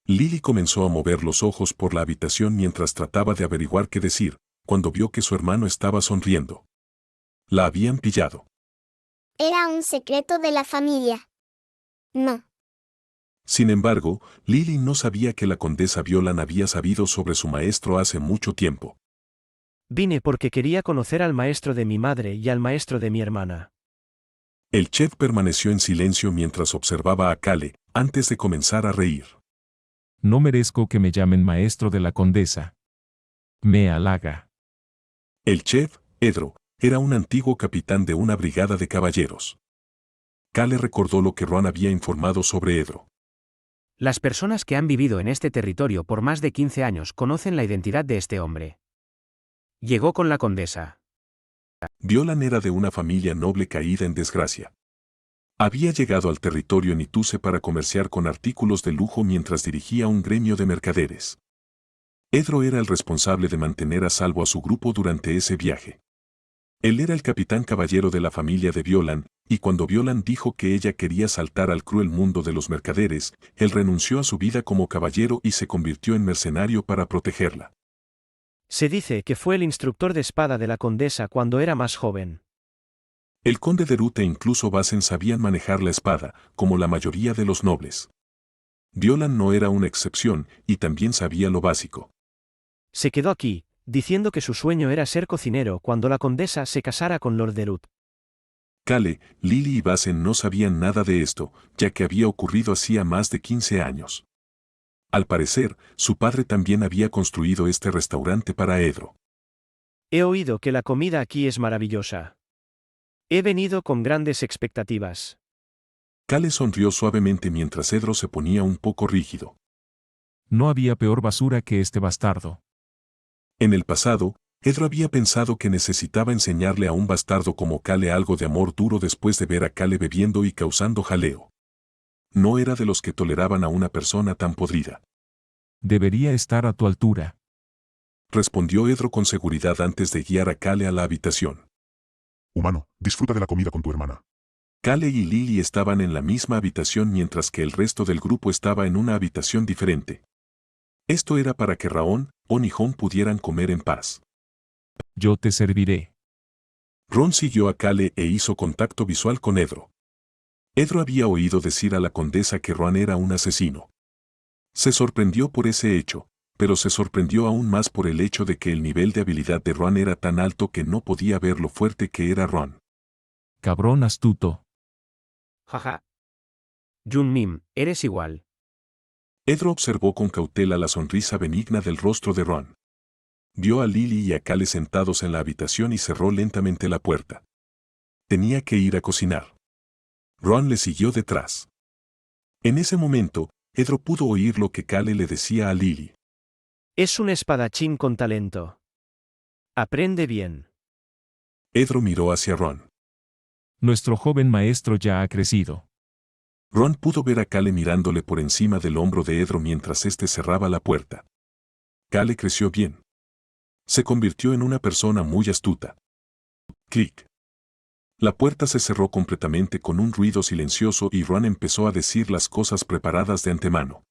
Lily comenzó a mover los ojos por la habitación mientras trataba de averiguar qué decir, cuando vio que su hermano estaba sonriendo. La habían pillado. Era un secreto de la familia. No. Sin embargo, Lily no sabía que la condesa Violan había sabido sobre su maestro hace mucho tiempo. Vine porque quería conocer al maestro de mi madre y al maestro de mi hermana. El chef permaneció en silencio mientras observaba a Kale, antes de comenzar a reír. No merezco que me llamen maestro de la condesa. Me halaga. El chef, Edro, era un antiguo capitán de una brigada de caballeros. Kale recordó lo que Ron había informado sobre Edro. Las personas que han vivido en este territorio por más de 15 años conocen la identidad de este hombre. Llegó con la condesa. Violan era de una familia noble caída en desgracia. Había llegado al territorio Nituse para comerciar con artículos de lujo mientras dirigía un gremio de mercaderes. Edro era el responsable de mantener a salvo a su grupo durante ese viaje. Él era el capitán caballero de la familia de Violan, y cuando Violan dijo que ella quería saltar al cruel mundo de los mercaderes, él renunció a su vida como caballero y se convirtió en mercenario para protegerla. Se dice que fue el instructor de espada de la condesa cuando era más joven. El conde de Ruth e incluso Basen sabían manejar la espada, como la mayoría de los nobles. Violan no era una excepción, y también sabía lo básico. Se quedó aquí, diciendo que su sueño era ser cocinero cuando la condesa se casara con Lord de Ruth. Kale, Lily y Basen no sabían nada de esto, ya que había ocurrido hacía más de 15 años. Al parecer, su padre también había construido este restaurante para Edro. He oído que la comida aquí es maravillosa. He venido con grandes expectativas. Kale sonrió suavemente mientras Edro se ponía un poco rígido. No había peor basura que este bastardo. En el pasado, Edro había pensado que necesitaba enseñarle a un bastardo como Kale algo de amor duro después de ver a Kale bebiendo y causando jaleo. No era de los que toleraban a una persona tan podrida. Debería estar a tu altura. Respondió Edro con seguridad antes de guiar a Kale a la habitación. Humano, disfruta de la comida con tu hermana. Kale y Lily estaban en la misma habitación mientras que el resto del grupo estaba en una habitación diferente. Esto era para que Raon, On y Hon pudieran comer en paz. Yo te serviré. Ron siguió a Kale e hizo contacto visual con Edro. Edro había oído decir a la condesa que Ron era un asesino. Se sorprendió por ese hecho, pero se sorprendió aún más por el hecho de que el nivel de habilidad de Ron era tan alto que no podía ver lo fuerte que era Ron. Cabrón astuto. Jaja. Jun-Mim, eres igual. Edro observó con cautela la sonrisa benigna del rostro de Ron. Vio a Lily y a Kale sentados en la habitación y cerró lentamente la puerta. Tenía que ir a cocinar. Ron le siguió detrás. En ese momento, Edro pudo oír lo que Kale le decía a Lily. Es un espadachín con talento. Aprende bien. Edro miró hacia Ron. Nuestro joven maestro ya ha crecido. Ron pudo ver a Kale mirándole por encima del hombro de Edro mientras éste cerraba la puerta. Kale creció bien. Se convirtió en una persona muy astuta. Clic. La puerta se cerró completamente con un ruido silencioso y Ron empezó a decir las cosas preparadas de antemano.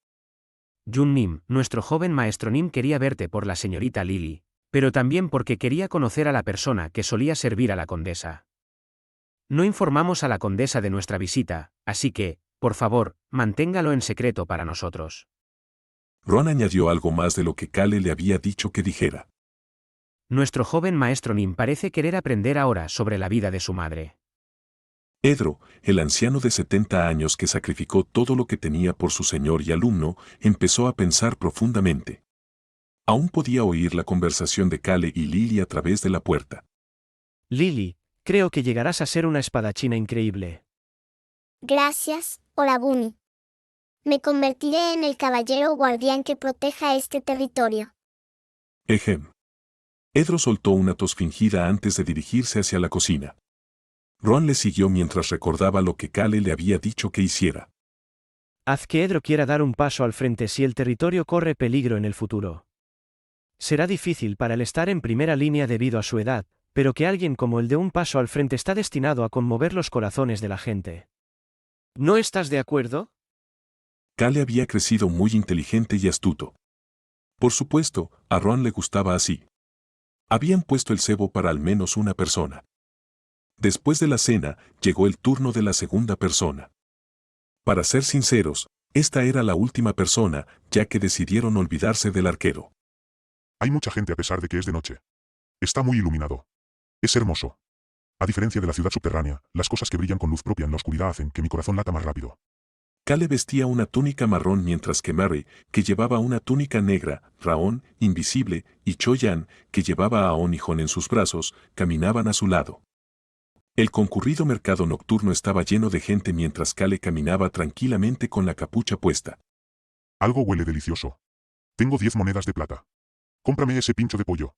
Jun-Mim, nuestro joven maestro Nim quería verte por la señorita Lily, pero también porque quería conocer a la persona que solía servir a la condesa. No informamos a la condesa de nuestra visita, así que, por favor, manténgalo en secreto para nosotros. Ron añadió algo más de lo que Kale le había dicho que dijera. Nuestro joven maestro Nim parece querer aprender ahora sobre la vida de su madre. Edro, el anciano de 70 años que sacrificó todo lo que tenía por su señor y alumno, empezó a pensar profundamente. Aún podía oír la conversación de Kale y Lily a través de la puerta. Lily, creo que llegarás a ser una espadachina increíble. Gracias, Orabuni. Me convertiré en el caballero guardián que proteja este territorio. Ejem. Edro soltó una tos fingida antes de dirigirse hacia la cocina. Ron le siguió mientras recordaba lo que Kale le había dicho que hiciera. Haz que Edro quiera dar un paso al frente si el territorio corre peligro en el futuro. Será difícil para él estar en primera línea debido a su edad, pero que alguien como el de un paso al frente está destinado a conmover los corazones de la gente. ¿No estás de acuerdo? Kale había crecido muy inteligente y astuto. Por supuesto, a Ron le gustaba así. Habían puesto el cebo para al menos una persona. Después de la cena, llegó el turno de la segunda persona. Para ser sinceros, esta era la última persona, ya que decidieron olvidarse del arquero. Hay mucha gente a pesar de que es de noche. Está muy iluminado. Es hermoso. A diferencia de la ciudad subterránea, las cosas que brillan con luz propia en la oscuridad hacen que mi corazón lata más rápido. Kale vestía una túnica marrón mientras que Mary, que llevaba una túnica negra, Raon, invisible, y Choyan, que llevaba a On y Hon en sus brazos, caminaban a su lado. El concurrido mercado nocturno estaba lleno de gente mientras Kale caminaba tranquilamente con la capucha puesta. Algo huele delicioso. Tengo 10 monedas de plata. Cómprame ese pincho de pollo.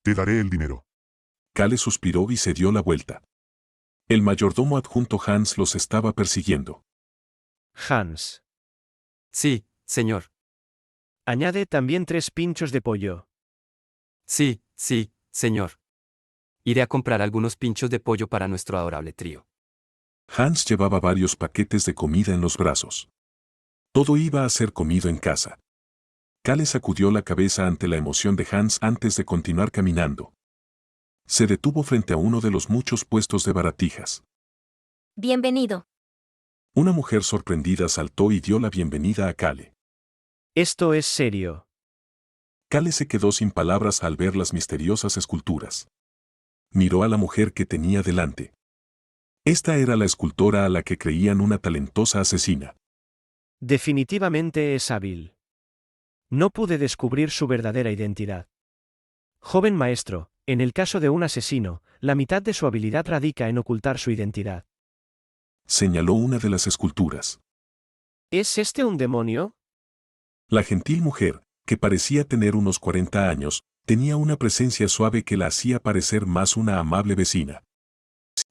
Te daré el dinero. Kale suspiró y se dio la vuelta. El mayordomo adjunto Hans los estaba persiguiendo. Hans. Sí, señor. Añade también 3 pinchos de pollo. Sí, señor. Iré a comprar algunos pinchos de pollo para nuestro adorable trío. Hans llevaba varios paquetes de comida en los brazos. Todo iba a ser comido en casa. Kale sacudió la cabeza ante la emoción de Hans antes de continuar caminando. Se detuvo frente a uno de los muchos puestos de baratijas. Bienvenido. Una mujer sorprendida saltó y dio la bienvenida a Kale. Esto es serio. Kale se quedó sin palabras al ver las misteriosas esculturas. Miró a la mujer que tenía delante. Esta era la escultora a la que creían una talentosa asesina. Definitivamente es hábil. No pude descubrir su verdadera identidad. Joven maestro, en el caso de un asesino, la mitad de su habilidad radica en ocultar su identidad. Señaló una de las esculturas. ¿Es este un demonio? La gentil mujer, que parecía tener unos 40 años, tenía una presencia suave que la hacía parecer más una amable vecina.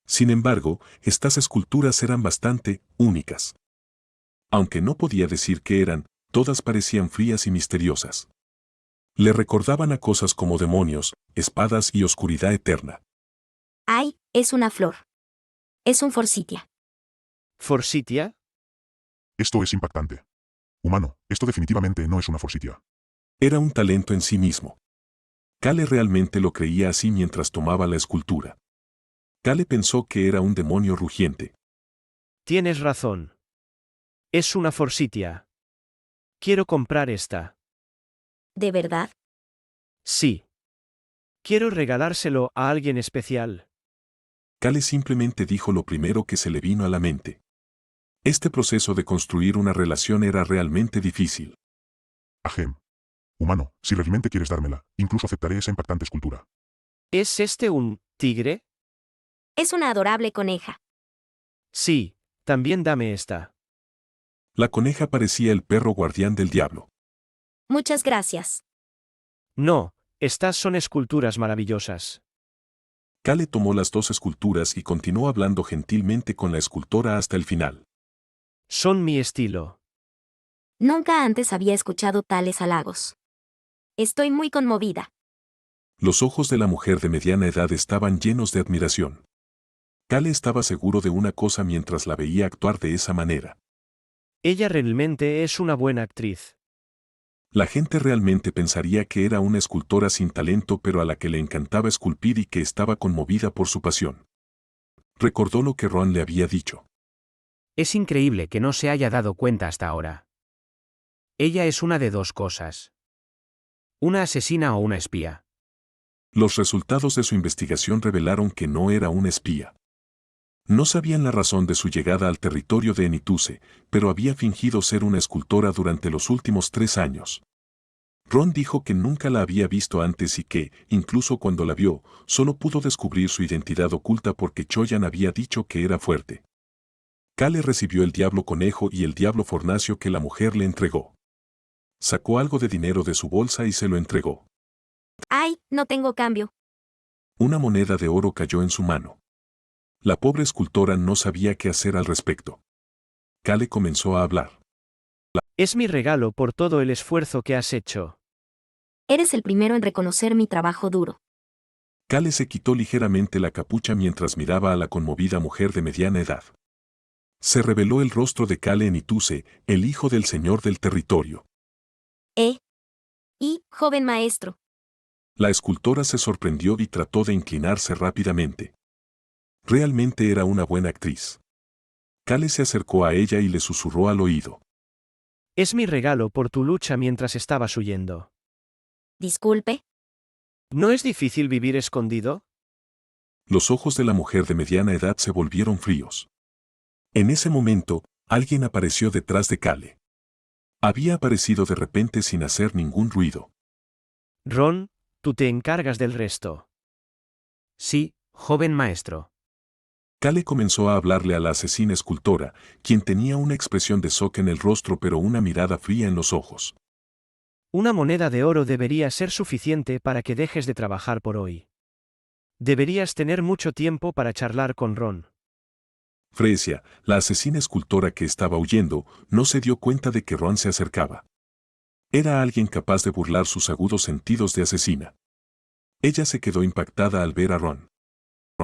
Sin embargo, estas esculturas eran bastante únicas. Aunque no podía decir qué eran, todas parecían frías y misteriosas. Le recordaban a cosas como demonios, espadas y oscuridad eterna. Ay, es una flor. Es un forsythia. ¿Forsythia? Esto es impactante. Humano, esto definitivamente no es una forsythia. Era un talento en sí mismo. Kale realmente lo creía así mientras tomaba la escultura. Kale pensó que era un demonio rugiente. Tienes razón. Es una forsythia. Quiero comprar esta. ¿De verdad? Sí. Quiero regalárselo a alguien especial. Kale simplemente dijo lo primero que se le vino a la mente. Este proceso de construir una relación era realmente difícil. Ahem. Humano, si realmente quieres dármela, incluso aceptaré esa impactante escultura. ¿Es este un tigre? Es una adorable coneja. Sí, también dame esta. La coneja parecía el perro guardián del diablo. Muchas gracias. No, estas son esculturas maravillosas. Kale tomó las dos esculturas y continuó hablando gentilmente con la escultora hasta el final. Son mi estilo. Nunca antes había escuchado tales halagos. Estoy muy conmovida. Los ojos de la mujer de mediana edad estaban llenos de admiración. Kale estaba seguro de una cosa mientras la veía actuar de esa manera. Ella realmente es una buena actriz. La gente realmente pensaría que era una escultora sin talento pero a la que le encantaba esculpir y que estaba conmovida por su pasión. Recordó lo que Ron le había dicho. Es increíble que no se haya dado cuenta hasta ahora. Ella es una de dos cosas. Una asesina o una espía. Los resultados de su investigación revelaron que no era una espía. No sabían la razón de su llegada al territorio de Enituse, pero había fingido ser una escultora durante los últimos 3 años. Ron dijo que nunca la había visto antes y que, incluso cuando la vio, solo pudo descubrir su identidad oculta porque Choyan había dicho que era fuerte. Kale recibió el diablo conejo y el diablo fornacio que la mujer le entregó. Sacó algo de dinero de su bolsa y se lo entregó. Ay, no tengo cambio. Una moneda de oro cayó en su mano. La pobre escultora no sabía qué hacer al respecto. Kale comenzó a hablar. Es mi regalo por todo el esfuerzo que has hecho. Eres el primero en reconocer mi trabajo duro. Kale se quitó ligeramente la capucha mientras miraba a la conmovida mujer de mediana edad. Se reveló el rostro de Kale Enituse, el hijo del señor del territorio. Y, joven maestro. La escultora se sorprendió y trató de inclinarse rápidamente. Realmente era una buena actriz. Kale se acercó a ella y le susurró al oído. Es mi regalo por tu lucha mientras estabas huyendo. Disculpe. ¿No es difícil vivir escondido? Los ojos de la mujer de mediana edad se volvieron fríos. En ese momento, alguien apareció detrás de Kale. Había aparecido de repente sin hacer ningún ruido. Ron, tú te encargas del resto. Sí, joven maestro. Kale comenzó a hablarle a la asesina escultora, quien tenía una expresión de shock en el rostro pero una mirada fría en los ojos. Una moneda de oro debería ser suficiente para que dejes de trabajar por hoy. Deberías tener mucho tiempo para charlar con Ron. Freesia, la asesina escultora que estaba huyendo, no se dio cuenta de que Ron se acercaba. Era alguien capaz de burlar sus agudos sentidos de asesina. Ella se quedó impactada al ver a Ron.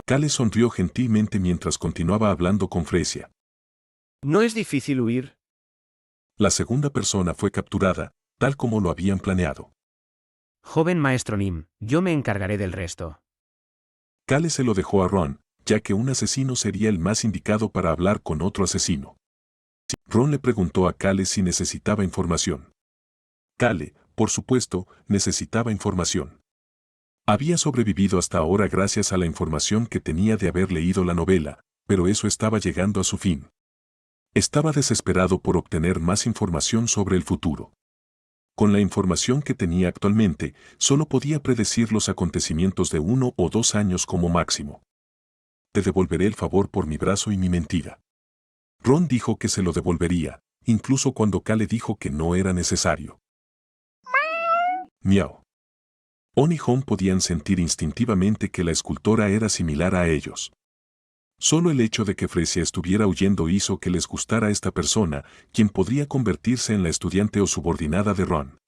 Kale sonrió gentilmente mientras continuaba hablando con Freesia. ¿No es difícil huir? La segunda persona fue capturada, tal como lo habían planeado. Joven maestro Nim, yo me encargaré del resto. Cale se lo dejó a Ron, ya que un asesino sería el más indicado para hablar con otro asesino. Ron le preguntó a Cale si necesitaba información. Cale, por supuesto, necesitaba información. Había sobrevivido hasta ahora gracias a la información que tenía de haber leído la novela, pero eso estaba llegando a su fin. Estaba desesperado por obtener más información sobre el futuro. Con la información que tenía actualmente, solo podía predecir los acontecimientos de 1 o 2 años como máximo. Te devolveré el favor por mi brazo y mi mentira. Ron dijo que se lo devolvería, incluso cuando Cale dijo que no era necesario. Miau. On y Hon podían sentir instintivamente que la escultora era similar a ellos. Solo el hecho de que Fresia estuviera huyendo hizo que les gustara esta persona, quien podría convertirse en la estudiante o subordinada de Ron.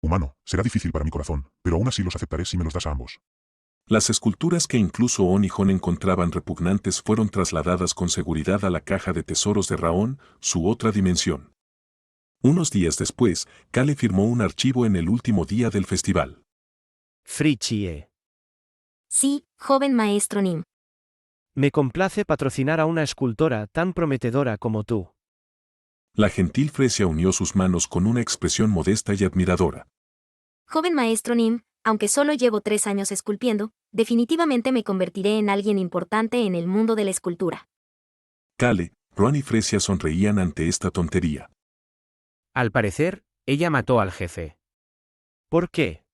Humano, será difícil para mi corazón, pero aún así los aceptaré si me los das a ambos. Las esculturas que incluso On y Hon encontraban repugnantes fueron trasladadas con seguridad a la caja de tesoros de Raon, su otra dimensión. Unos días después, Cale firmó un archivo en el último día del festival. Frichie. Sí, joven maestro Nim. Me complace patrocinar a una escultora tan prometedora como tú. La gentil Fresia unió sus manos con una expresión modesta y admiradora. Joven maestro Nim, aunque solo llevo 3 años esculpiendo, definitivamente me convertiré en alguien importante en el mundo de la escultura. Cale, Ron y Fresia sonreían ante esta tontería. Al parecer, ella mató al jefe. ¿Por qué?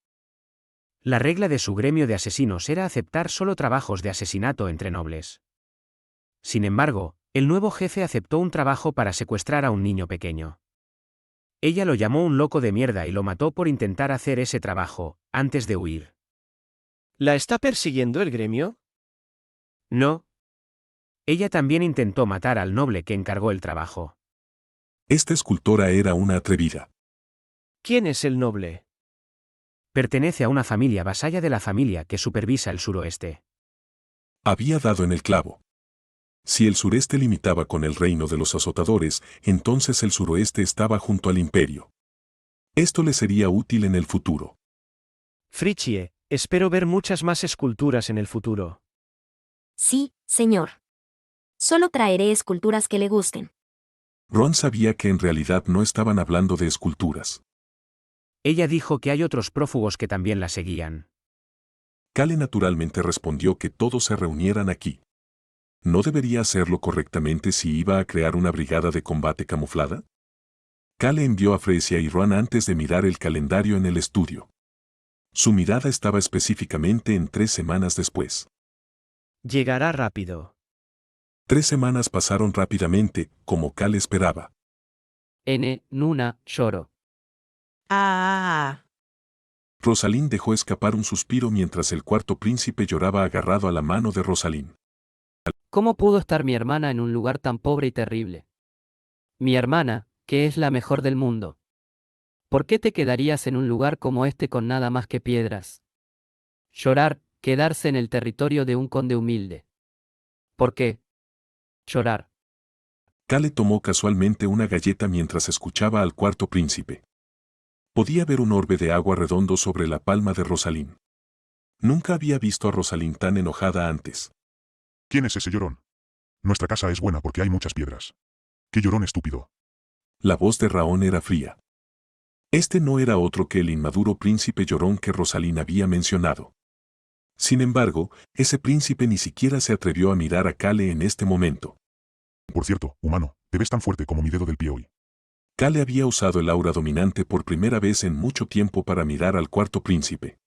La regla de su gremio de asesinos era aceptar solo trabajos de asesinato entre nobles. Sin embargo, el nuevo jefe aceptó un trabajo para secuestrar a un niño pequeño. Ella lo llamó un loco de mierda y lo mató por intentar hacer ese trabajo, antes de huir. ¿La está persiguiendo el gremio? No. Ella también intentó matar al noble que encargó el trabajo. Esta escultora era una atrevida. ¿Quién es el noble? Pertenece a una familia vasalla de la familia que supervisa el suroeste. Había dado en el clavo. Si el sureste limitaba con el reino de los azotadores, entonces el suroeste estaba junto al imperio. Esto le sería útil en el futuro. Frichie, espero ver muchas más esculturas en el futuro. Sí, señor. Solo traeré esculturas que le gusten. Ron sabía que en realidad no estaban hablando de esculturas. Ella dijo que hay otros prófugos que también la seguían. Cale naturalmente respondió que todos se reunieran aquí. ¿No debería hacerlo correctamente si iba a crear una brigada de combate camuflada? Cale envió a Fresia y Ron antes de mirar el calendario en el estudio. Su mirada estaba específicamente en 3 semanas después. Llegará rápido. 3 semanas pasaron rápidamente, como Cale esperaba. Nuna, lloro. Rosalind dejó escapar un suspiro mientras el cuarto príncipe lloraba agarrado a la mano de Rosalind. ¿Cómo pudo estar mi hermana en un lugar tan pobre y terrible? Mi hermana, que es la mejor del mundo. ¿Por qué te quedarías en un lugar como este con nada más que piedras? Llorar, quedarse en el territorio de un conde humilde. ¿Por qué? Llorar. Cale tomó casualmente una galleta mientras escuchaba al cuarto príncipe. Podía ver un orbe de agua redondo sobre la palma de Rosalind. Nunca había visto a Rosalind tan enojada antes. ¿Quién es ese llorón? Nuestra casa es buena porque hay muchas piedras. ¡Qué llorón estúpido! La voz de Raon era fría. Este no era otro que el inmaduro príncipe llorón que Rosalind había mencionado. Sin embargo, ese príncipe ni siquiera se atrevió a mirar a Cale en este momento. Por cierto, humano, te ves tan fuerte como mi dedo del pie hoy. Cale había usado el aura dominante por primera vez en mucho tiempo para mirar al cuarto príncipe.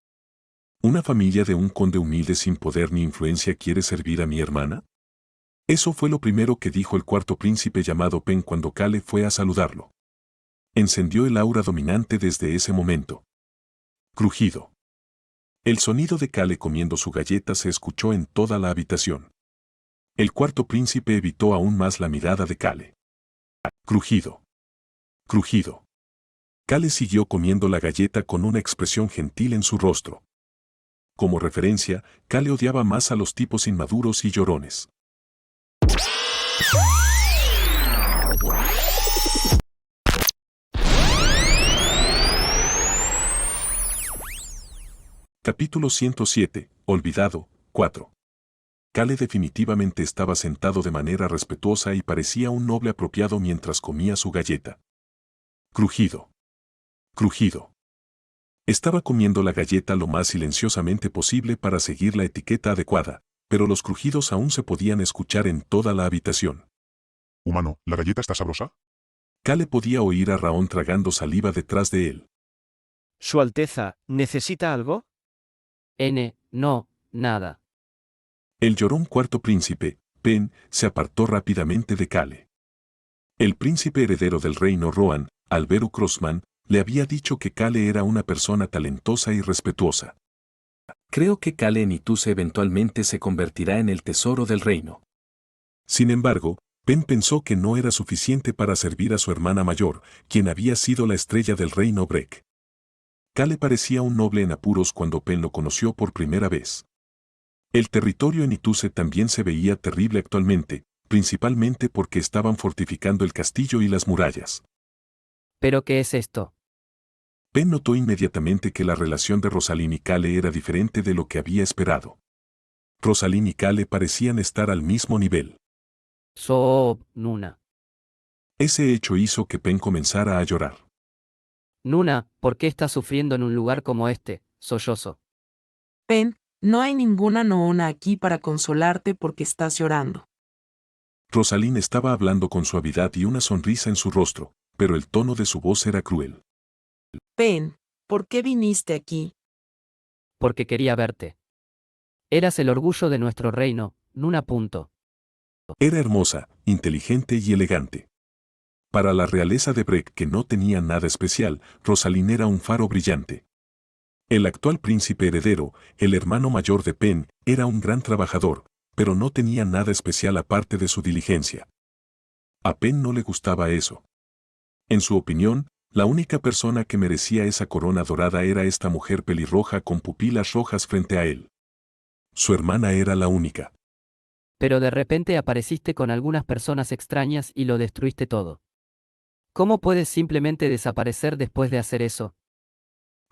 ¿Una familia de un conde humilde sin poder ni influencia quiere servir a mi hermana? Eso fue lo primero que dijo el cuarto príncipe llamado Pen cuando Cale fue a saludarlo. Encendió el aura dominante desde ese momento. Crujido. El sonido de Cale comiendo su galleta se escuchó en toda la habitación. El cuarto príncipe evitó aún más la mirada de Cale. Crujido. Crujido. Cale siguió comiendo la galleta con una expresión gentil en su rostro. Como referencia, Cale odiaba más a los tipos inmaduros y llorones. Capítulo 107. Olvidado. 4. Kale definitivamente estaba sentado de manera respetuosa y parecía un noble apropiado mientras comía su galleta. Crujido. Crujido. Estaba comiendo la galleta lo más silenciosamente posible para seguir la etiqueta adecuada, pero los crujidos aún se podían escuchar en toda la habitación. Humano, ¿la galleta está sabrosa? Kale podía oír a Raón tragando saliva detrás de él. Su Alteza, ¿necesita algo? No, nada. El llorón cuarto príncipe, Pen, se apartó rápidamente de Kale. El príncipe heredero del reino Rohan, Alberu Crossman, le había dicho que Kale era una persona talentosa y respetuosa. Creo que Kale Nituse eventualmente se convertirá en el tesoro del reino. Sin embargo, Pen pensó que no era suficiente para servir a su hermana mayor, quien había sido la estrella del reino Breck. Kale parecía un noble en apuros cuando Pen lo conoció por primera vez. El territorio en Nituse también se veía terrible actualmente, principalmente porque estaban fortificando el castillo y las murallas. ¿Pero qué es esto? Pen notó inmediatamente que la relación de Rosalind y Kale era diferente de lo que había esperado. Rosalind y Kale parecían estar al mismo nivel. Nuna. Ese hecho hizo que Pen comenzara a llorar. Nuna, ¿por qué estás sufriendo en un lugar como este, sollozo? Pen, no hay ninguna Noona aquí para consolarte porque estás llorando. Rosalind estaba hablando con suavidad y una sonrisa en su rostro, pero el tono de su voz era cruel. Pen, ¿por qué viniste aquí? Porque quería verte. Eras el orgullo de nuestro reino, Nuna. Era hermosa, inteligente y elegante. Para la realeza de Breck, que no tenía nada especial, Rosalind era un faro brillante. El actual príncipe heredero, el hermano mayor de Pen, era un gran trabajador, pero no tenía nada especial aparte de su diligencia. A Pen no le gustaba eso. En su opinión, la única persona que merecía esa corona dorada era esta mujer pelirroja con pupilas rojas frente a él. Su hermana era la única. Pero de repente apareciste con algunas personas extrañas y lo destruiste todo. ¿Cómo puedes simplemente desaparecer después de hacer eso?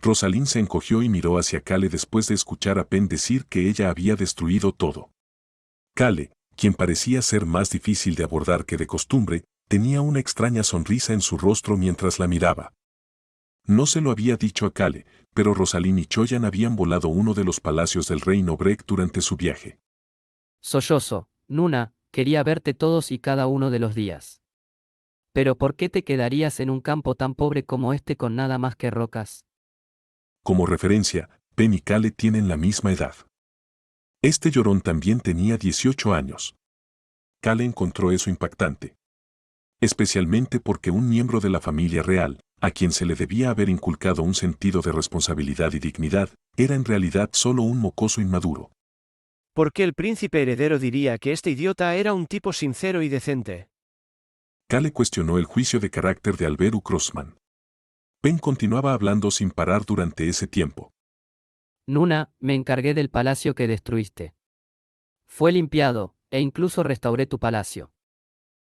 Rosalind se encogió y miró hacia Kale después de escuchar a Pen decir que ella había destruido todo. Kale, quien parecía ser más difícil de abordar que de costumbre, tenía una extraña sonrisa en su rostro mientras la miraba. No se lo había dicho a Kale, pero Rosalind y Choyan habían volado uno de los palacios del reino Breck durante su viaje. Sollozo, Nuna, quería verte todos y cada uno de los días. Pero ¿por qué te quedarías en un campo tan pobre como este con nada más que rocas? Como referencia, Pen y Kale tienen la misma edad. Este llorón también tenía 18 años. Kale encontró eso impactante. Especialmente porque un miembro de la familia real, a quien se le debía haber inculcado un sentido de responsabilidad y dignidad, era en realidad solo un mocoso inmaduro. ¿Por qué el príncipe heredero diría que este idiota era un tipo sincero y decente? Kale cuestionó el juicio de carácter de Alberu Crossman. Pen continuaba hablando sin parar durante ese tiempo. Nuna, me encargué del palacio que destruiste. Fue limpiado, e incluso restauré tu palacio.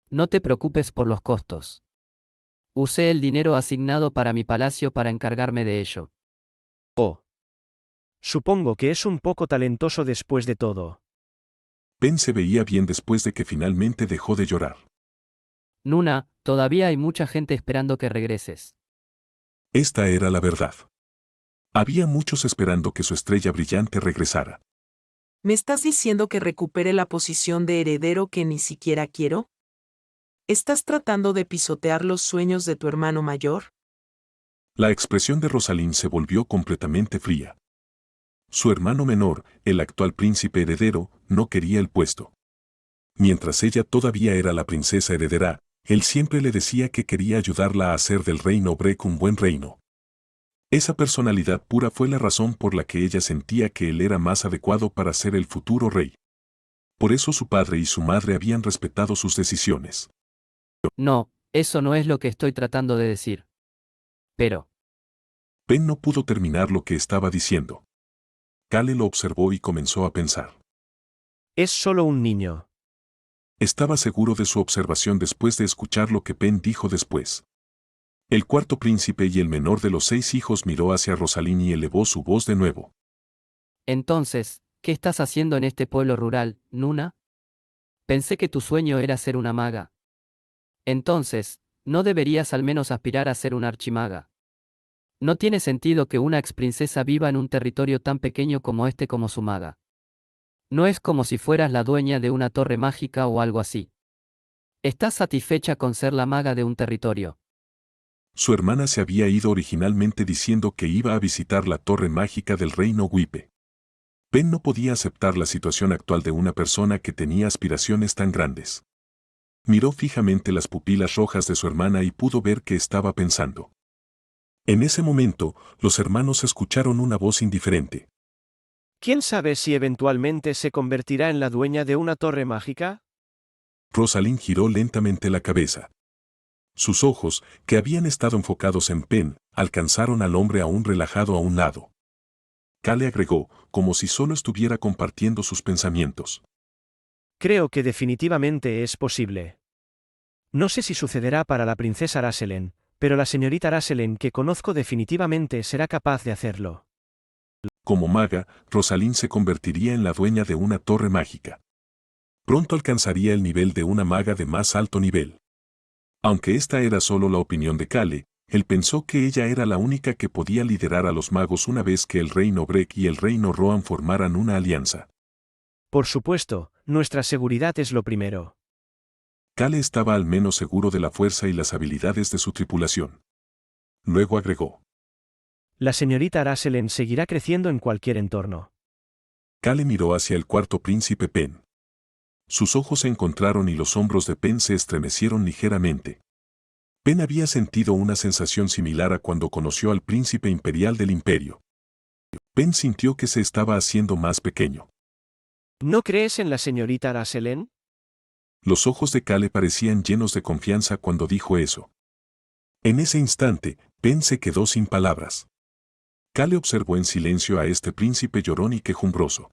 No te preocupes por los costos. Usé el dinero asignado para mi palacio para encargarme de ello. Oh. Supongo que es un poco talentoso después de todo. Pen se veía bien después de que finalmente dejó de llorar. Nuna, todavía hay mucha gente esperando que regreses. Esta era la verdad. Había muchos esperando que su estrella brillante regresara. ¿Me estás diciendo que recupere la posición de heredero que ni siquiera quiero? ¿Estás tratando de pisotear los sueños de tu hermano mayor? La expresión de Rosalind se volvió completamente fría. Su hermano menor, el actual príncipe heredero, no quería el puesto. Mientras ella todavía era la princesa heredera, él siempre le decía que quería ayudarla a hacer del reino Breck un buen reino. Esa personalidad pura fue la razón por la que ella sentía que él era más adecuado para ser el futuro rey. Por eso su padre y su madre habían respetado sus decisiones. No, eso no es lo que estoy tratando de decir. Pero... Pen no pudo terminar lo que estaba diciendo. Kale lo observó y comenzó a pensar. Es solo un niño. Estaba seguro de su observación después de escuchar lo que Pen dijo después. El cuarto príncipe y el menor de los 6 hijos miró hacia Rosalind y elevó su voz de nuevo. Entonces, ¿qué estás haciendo en este pueblo rural, Nuna? Pensé que tu sueño era ser una maga. Entonces, ¿no deberías al menos aspirar a ser una archimaga? No tiene sentido que una exprincesa viva en un territorio tan pequeño como este como su maga. No es como si fueras la dueña de una torre mágica o algo así. ¿Estás satisfecha con ser la maga de un territorio? Su hermana se había ido originalmente diciendo que iba a visitar la torre mágica del reino Wipe. Ben no podía aceptar la situación actual de una persona que tenía aspiraciones tan grandes. Miró fijamente las pupilas rojas de su hermana y pudo ver que estaba pensando. En ese momento, los hermanos escucharon una voz indiferente. ¿Quién sabe si eventualmente se convertirá en la dueña de una torre mágica? Rosalind giró lentamente la cabeza. Sus ojos, que habían estado enfocados en Pen, alcanzaron al hombre aún relajado a un lado. Cale agregó, como si solo estuviera compartiendo sus pensamientos. Creo que definitivamente es posible. No sé si sucederá para la princesa Raselen, pero la señorita Raselen que conozco definitivamente será capaz de hacerlo. Como maga, Rosalind se convertiría en la dueña de una torre mágica. Pronto alcanzaría el nivel de una maga de más alto nivel. Aunque esta era solo la opinión de Cale, él pensó que ella era la única que podía liderar a los magos una vez que el reino Breck y el reino Rohan formaran una alianza. Por supuesto, nuestra seguridad es lo primero. Cale estaba al menos seguro de la fuerza y las habilidades de su tripulación. Luego agregó. La señorita Raselen seguirá creciendo en cualquier entorno. Cale miró hacia el cuarto príncipe Pen. Sus ojos se encontraron y los hombros de Pen se estremecieron ligeramente. Pen había sentido una sensación similar a cuando conoció al príncipe imperial del imperio. Pen sintió que se estaba haciendo más pequeño. ¿No crees en la señorita Raselen? Los ojos de Cale parecían llenos de confianza cuando dijo eso. En ese instante, Pen se quedó sin palabras. Cale observó en silencio a este príncipe llorón y quejumbroso.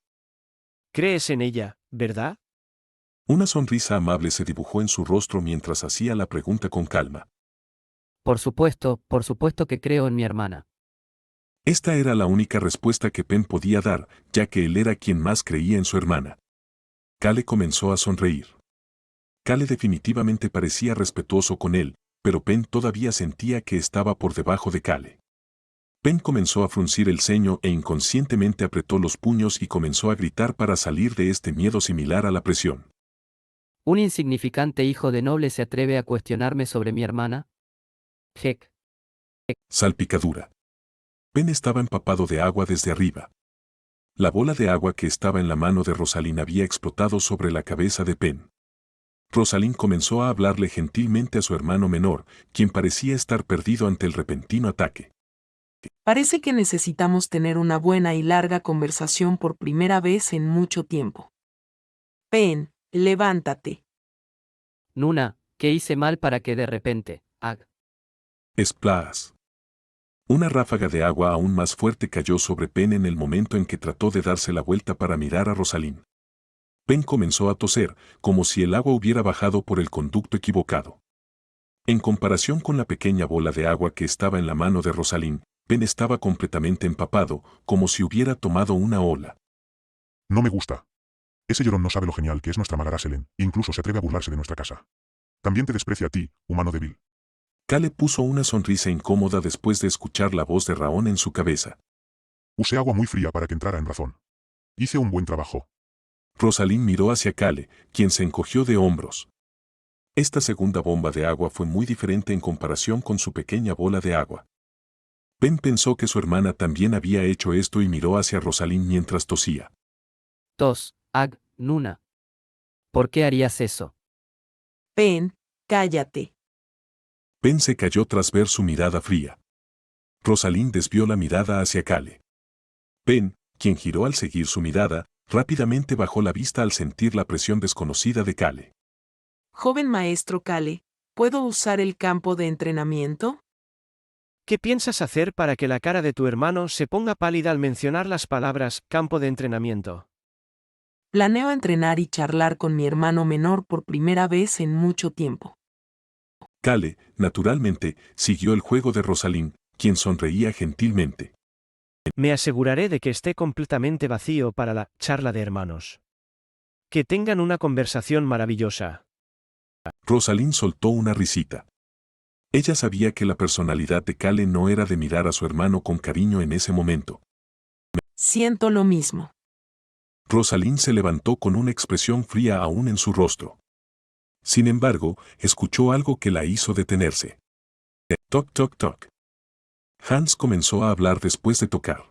¿Crees en ella, verdad? Una sonrisa amable se dibujó en su rostro mientras hacía la pregunta con calma. Por supuesto que creo en mi hermana. Esta era la única respuesta que Pen podía dar, ya que él era quien más creía en su hermana. Cale comenzó a sonreír. Cale definitivamente parecía respetuoso con él, pero Pen todavía sentía que estaba por debajo de Cale. Pen comenzó a fruncir el ceño e inconscientemente apretó los puños y comenzó a gritar para salir de este miedo similar a la presión. ¿Un insignificante hijo de noble se atreve a cuestionarme sobre mi hermana? Heck. Salpicadura. Pen estaba empapado de agua desde arriba. La bola de agua que estaba en la mano de Rosalind había explotado sobre la cabeza de Pen. Rosalind comenzó a hablarle gentilmente a su hermano menor, quien parecía estar perdido ante el repentino ataque. Parece que necesitamos tener una buena y larga conversación por primera vez en mucho tiempo. Pen, levántate. Nuna, ¿qué hice mal para que de repente, Splash. Una ráfaga de agua aún más fuerte cayó sobre Pen en el momento en que trató de darse la vuelta para mirar a Rosalind. Pen comenzó a toser, como si el agua hubiera bajado por el conducto equivocado. En comparación con la pequeña bola de agua que estaba en la mano de Rosalind, Pen estaba completamente empapado, como si hubiera tomado una ola. No me gusta. Ese llorón no sabe lo genial que es nuestra maga Raselen, incluso se atreve a burlarse de nuestra casa. También te desprecia a ti, humano débil. Cale puso una sonrisa incómoda después de escuchar la voz de Raon en su cabeza. Usé agua muy fría para que entrara en razón. Hice un buen trabajo. Rosalind miró hacia Cale, quien se encogió de hombros. Esta segunda bomba de agua fue muy diferente en comparación con su pequeña bola de agua. Pen pensó que su hermana también había hecho esto y miró hacia Rosalind mientras tosía. Nuna. ¿Por qué harías eso? Pen, cállate. Pen se cayó tras ver su mirada fría. Rosalind desvió la mirada hacia Cale. Pen, quien giró al seguir su mirada, rápidamente bajó la vista al sentir la presión desconocida de Cale. Joven maestro Cale, ¿puedo usar el campo de entrenamiento? ¿Qué piensas hacer para que la cara de tu hermano se ponga pálida al mencionar las palabras campo de entrenamiento? Planeo entrenar y charlar con mi hermano menor por primera vez en mucho tiempo. Cale, naturalmente, siguió el juego de Rosalind, quien sonreía gentilmente. Me aseguraré de que esté completamente vacío para la charla de hermanos. Que tengan una conversación maravillosa. Rosalind soltó una risita. Ella sabía que la personalidad de Cale no era de mirar a su hermano con cariño en ese momento. Siento lo mismo. Rosalind se levantó con una expresión fría aún en su rostro. Sin embargo, escuchó algo que la hizo detenerse. Toc, toc, toc. Hans comenzó a hablar después de tocar.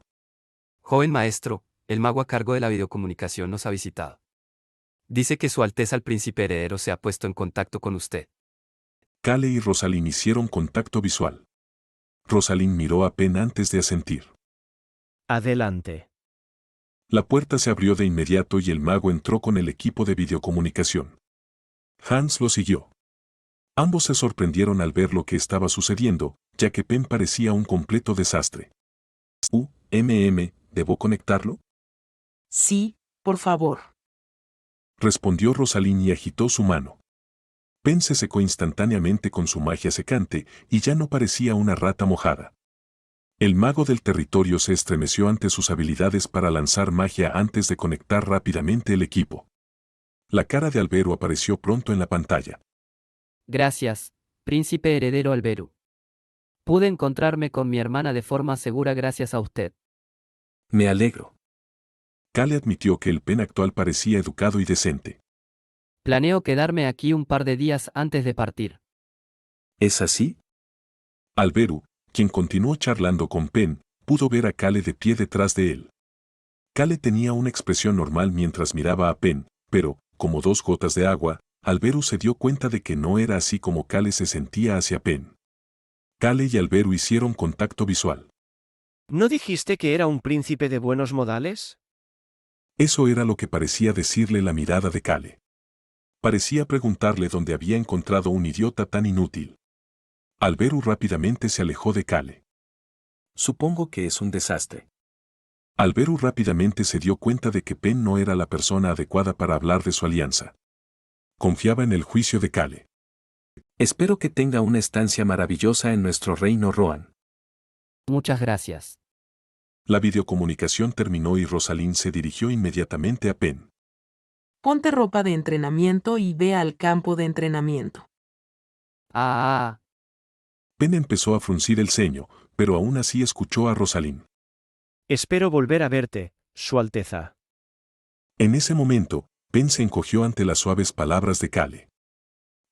Joven maestro, el mago a cargo de la videocomunicación nos ha visitado. Dice que Su Alteza el Príncipe Heredero se ha puesto en contacto con usted. Cale y Rosalind hicieron contacto visual. Rosalind miró a Penn antes de asentir. Adelante. La puerta se abrió de inmediato y el mago entró con el equipo de videocomunicación. Hans lo siguió. Ambos se sorprendieron al ver lo que estaba sucediendo, ya que Penn parecía un completo desastre. ¿Debo conectarlo? Sí, por favor. Respondió Rosalind y agitó su mano. Penn se secó instantáneamente con su magia secante y ya no parecía una rata mojada. El mago del territorio se estremeció ante sus habilidades para lanzar magia antes de conectar rápidamente el equipo. La cara de Alberu apareció pronto en la pantalla. Gracias, Príncipe Heredero Alberu. Pude encontrarme con mi hermana de forma segura gracias a usted. Me alegro. Cale admitió que el Penn actual parecía educado y decente. Planeo quedarme aquí un par de días antes de partir. ¿Es así? Alberu, quien continuó charlando con Penn, pudo ver a Cale de pie detrás de él. Cale tenía una expresión normal mientras miraba a Penn, pero, como dos gotas de agua, Alberu se dio cuenta de que no era así como Cale se sentía hacia Penn. Cale y Alberu hicieron contacto visual. ¿No dijiste que era un príncipe de buenos modales? Eso era lo que parecía decirle la mirada de Cale. Parecía preguntarle dónde había encontrado un idiota tan inútil. Alberu rápidamente se alejó de Cale. Supongo que es un desastre. Alberu rápidamente se dio cuenta de que Penn no era la persona adecuada para hablar de su alianza. Confiaba en el juicio de Cale. Espero que tenga una estancia maravillosa en nuestro reino Rohan. Muchas gracias. La videocomunicación terminó y Rosalind se dirigió inmediatamente a Penn. Ponte ropa de entrenamiento y ve al campo de entrenamiento. Penn empezó a fruncir el ceño, pero aún así escuchó a Rosalind. Espero volver a verte, Su Alteza. En ese momento, Penn se encogió ante las suaves palabras de Cale.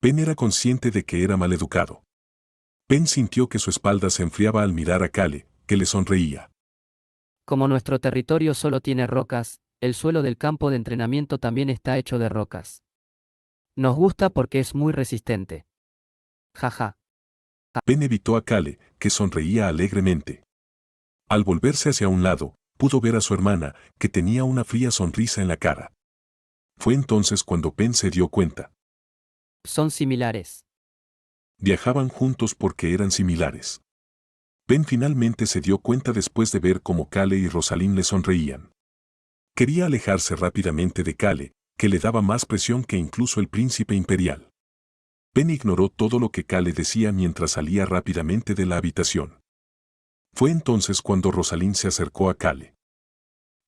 Penn era consciente de que era maleducado. Penn sintió que su espalda se enfriaba al mirar a Cale, que le sonreía. Como nuestro territorio solo tiene rocas, el suelo del campo de entrenamiento también está hecho de rocas. Nos gusta porque es muy resistente. Jaja. Penn evitó a Cale, que sonreía alegremente. Al volverse hacia un lado, pudo ver a su hermana, que tenía una fría sonrisa en la cara. Fue entonces cuando Penn se dio cuenta. Son similares. Viajaban juntos porque eran similares. Penn finalmente se dio cuenta después de ver cómo Cale y Rosalind le sonreían. Quería alejarse rápidamente de Cale, que le daba más presión que incluso el príncipe imperial. Penn ignoró todo lo que Cale decía mientras salía rápidamente de la habitación. Fue entonces cuando Rosalind se acercó a Cale.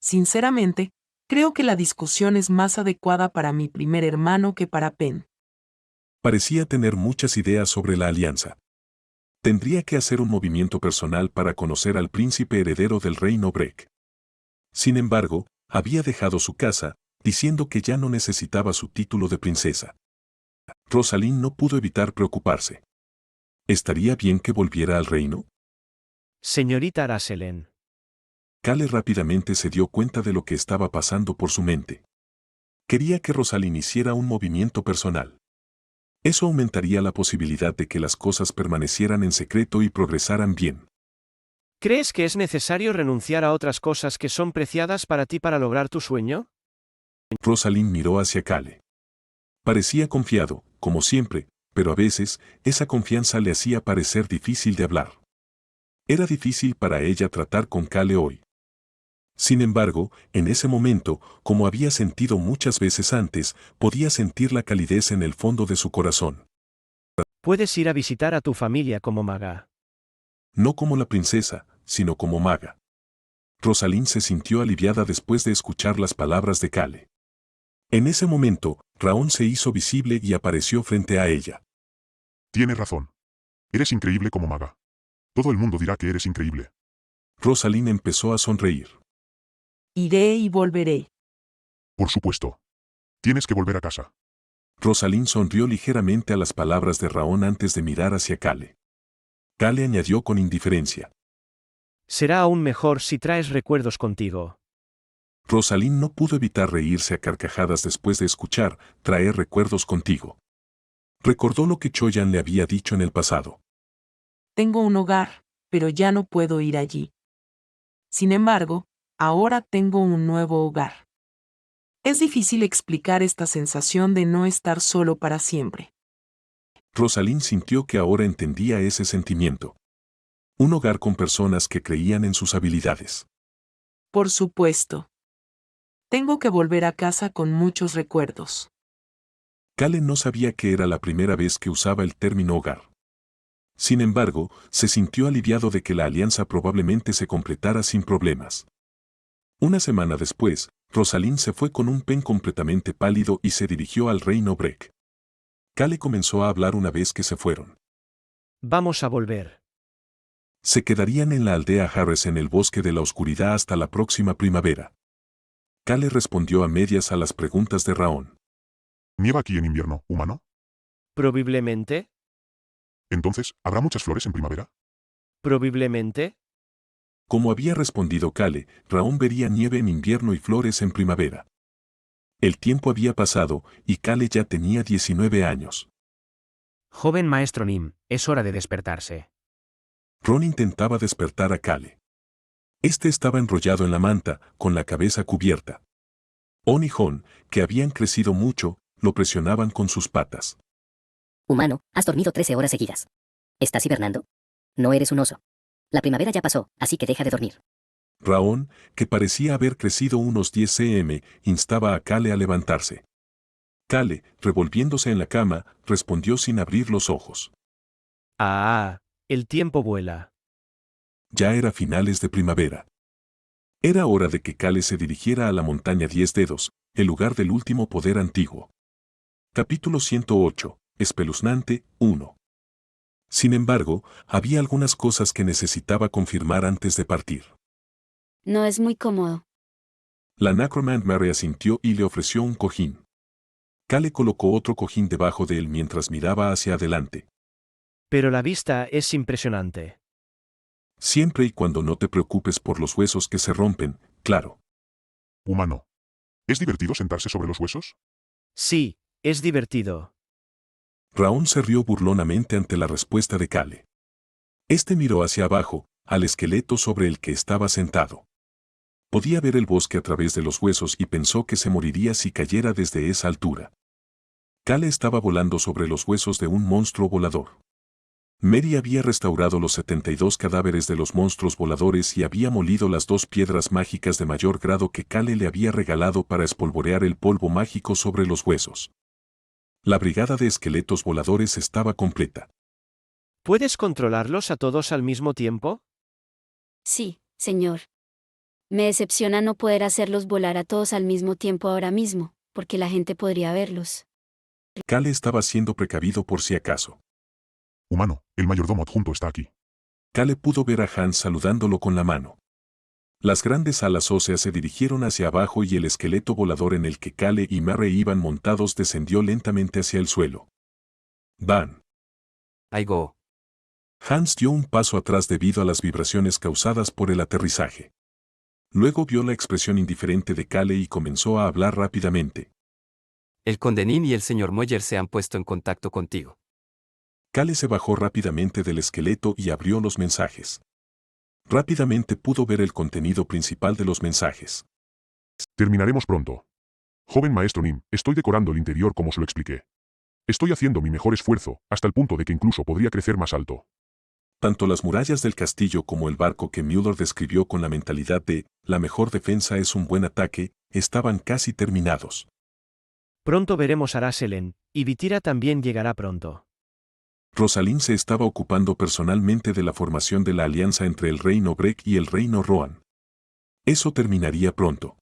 Sinceramente, creo que la discusión es más adecuada para mi primer hermano que para Penn. Parecía tener muchas ideas sobre la alianza. Tendría que hacer un movimiento personal para conocer al príncipe heredero del reino Breck. Sin embargo, había dejado su casa, diciendo que ya no necesitaba su título de princesa. Rosalind no pudo evitar preocuparse. ¿Estaría bien que volviera al reino? Señorita Araselen. Cale rápidamente se dio cuenta de lo que estaba pasando por su mente. Quería que Rosalind hiciera un movimiento personal. Eso aumentaría la posibilidad de que las cosas permanecieran en secreto y progresaran bien. ¿Crees que es necesario renunciar a otras cosas que son preciadas para ti para lograr tu sueño? Rosalind miró hacia Cale. Parecía confiado, como siempre, pero a veces, esa confianza le hacía parecer difícil de hablar. Era difícil para ella tratar con Cale hoy. Sin embargo, en ese momento, como había sentido muchas veces antes, podía sentir la calidez en el fondo de su corazón. Puedes ir a visitar a tu familia como maga. No como la princesa, sino como maga. Rosalind se sintió aliviada después de escuchar las palabras de Kale. En ese momento, Raón se hizo visible y apareció frente a ella. Tienes razón. Eres increíble como maga. Todo el mundo dirá que eres increíble. Rosalind empezó a sonreír. Iré y volveré. Por supuesto. Tienes que volver a casa. Rosalind sonrió ligeramente a las palabras de Raón antes de mirar hacia Kale. Kale añadió con indiferencia. Será aún mejor si traes recuerdos contigo. Rosalind no pudo evitar reírse a carcajadas después de escuchar traer recuerdos contigo. Recordó lo que Choyan le había dicho en el pasado. Tengo un hogar, pero ya no puedo ir allí. Sin embargo, ahora tengo un nuevo hogar. Es difícil explicar esta sensación de no estar solo para siempre. Rosalind sintió que ahora entendía ese sentimiento. Un hogar con personas que creían en sus habilidades. Por supuesto. Tengo que volver a casa con muchos recuerdos. Kale no sabía que era la primera vez que usaba el término hogar. Sin embargo, se sintió aliviado de que la alianza probablemente se completara sin problemas. Una semana después, Rosalind se fue con un pen completamente pálido y se dirigió al reino Breck. Kale comenzó a hablar una vez que se fueron. Vamos a volver. Se quedarían en la aldea Harris en el bosque de la oscuridad hasta la próxima primavera. Kale respondió a medias a las preguntas de Raón. ¿Nieva aquí en invierno, humano? Probablemente. Entonces, ¿habrá muchas flores en primavera? Probablemente. Como había respondido Kale, Raón vería nieve en invierno y flores en primavera. El tiempo había pasado y Kale ya tenía 19 años. Joven maestro Nim, es hora de despertarse. Ron intentaba despertar a Kale. Este estaba enrollado en la manta, con la cabeza cubierta. On y Hon, que habían crecido mucho, lo presionaban con sus patas. Humano, has dormido 13 horas seguidas. ¿Estás hibernando? No eres un oso. La primavera ya pasó, así que deja de dormir. Raón, que parecía haber crecido unos 10 cm, instaba a Kale a levantarse. Kale, revolviéndose en la cama, respondió sin abrir los ojos. Ah, el tiempo vuela. Ya era finales de primavera. Era hora de que Kale se dirigiera a la montaña 10 dedos, el lugar del último poder antiguo. Capítulo 108, espeluznante, 1. Sin embargo, había algunas cosas que necesitaba confirmar antes de partir. No es muy cómodo. La Necromant Mary asintió y le ofreció un cojín. Kale colocó otro cojín debajo de él mientras miraba hacia adelante. Pero la vista es impresionante. Siempre y cuando no te preocupes por los huesos que se rompen, claro. Humano. ¿Es divertido sentarse sobre los huesos? Sí, es divertido. Raón se rió burlonamente ante la respuesta de Kale. Este miró hacia abajo, al esqueleto sobre el que estaba sentado. Podía ver el bosque a través de los huesos y pensó que se moriría si cayera desde esa altura. Kale estaba volando sobre los huesos de un monstruo volador. Mary había restaurado los 72 cadáveres de los monstruos voladores y había molido las 2 piedras mágicas de mayor grado que Kale le había regalado para espolvorear el polvo mágico sobre los huesos. La brigada de esqueletos voladores estaba completa. ¿Puedes controlarlos a todos al mismo tiempo? Sí, señor. Me decepciona no poder hacerlos volar a todos al mismo tiempo ahora mismo, porque la gente podría verlos. Kale estaba siendo precavido por si acaso. Humano, el mayordomo adjunto está aquí. Kale pudo ver a Hans saludándolo con la mano. Las grandes alas óseas se dirigieron hacia abajo y el esqueleto volador en el que Kale y Mary iban montados descendió lentamente hacia el suelo. ¡Van! I go. Hans dio un paso atrás debido a las vibraciones causadas por el aterrizaje. Luego vio la expresión indiferente de Kale y comenzó a hablar rápidamente. El condenín y el señor Moyer se han puesto en contacto contigo. Kale se bajó rápidamente del esqueleto y abrió los mensajes. Rápidamente pudo ver el contenido principal de los mensajes. Terminaremos pronto. Joven maestro Nim, estoy decorando el interior como se lo expliqué. Estoy haciendo mi mejor esfuerzo, hasta el punto de que incluso podría crecer más alto. Tanto las murallas del castillo como el barco que Müller describió con la mentalidad de «la mejor defensa es un buen ataque», estaban casi terminados. Pronto veremos a Raselen, y Vitira también llegará pronto. Rosalind se estaba ocupando personalmente de la formación de la alianza entre el reino Breck y el reino Rohan. Eso terminaría pronto.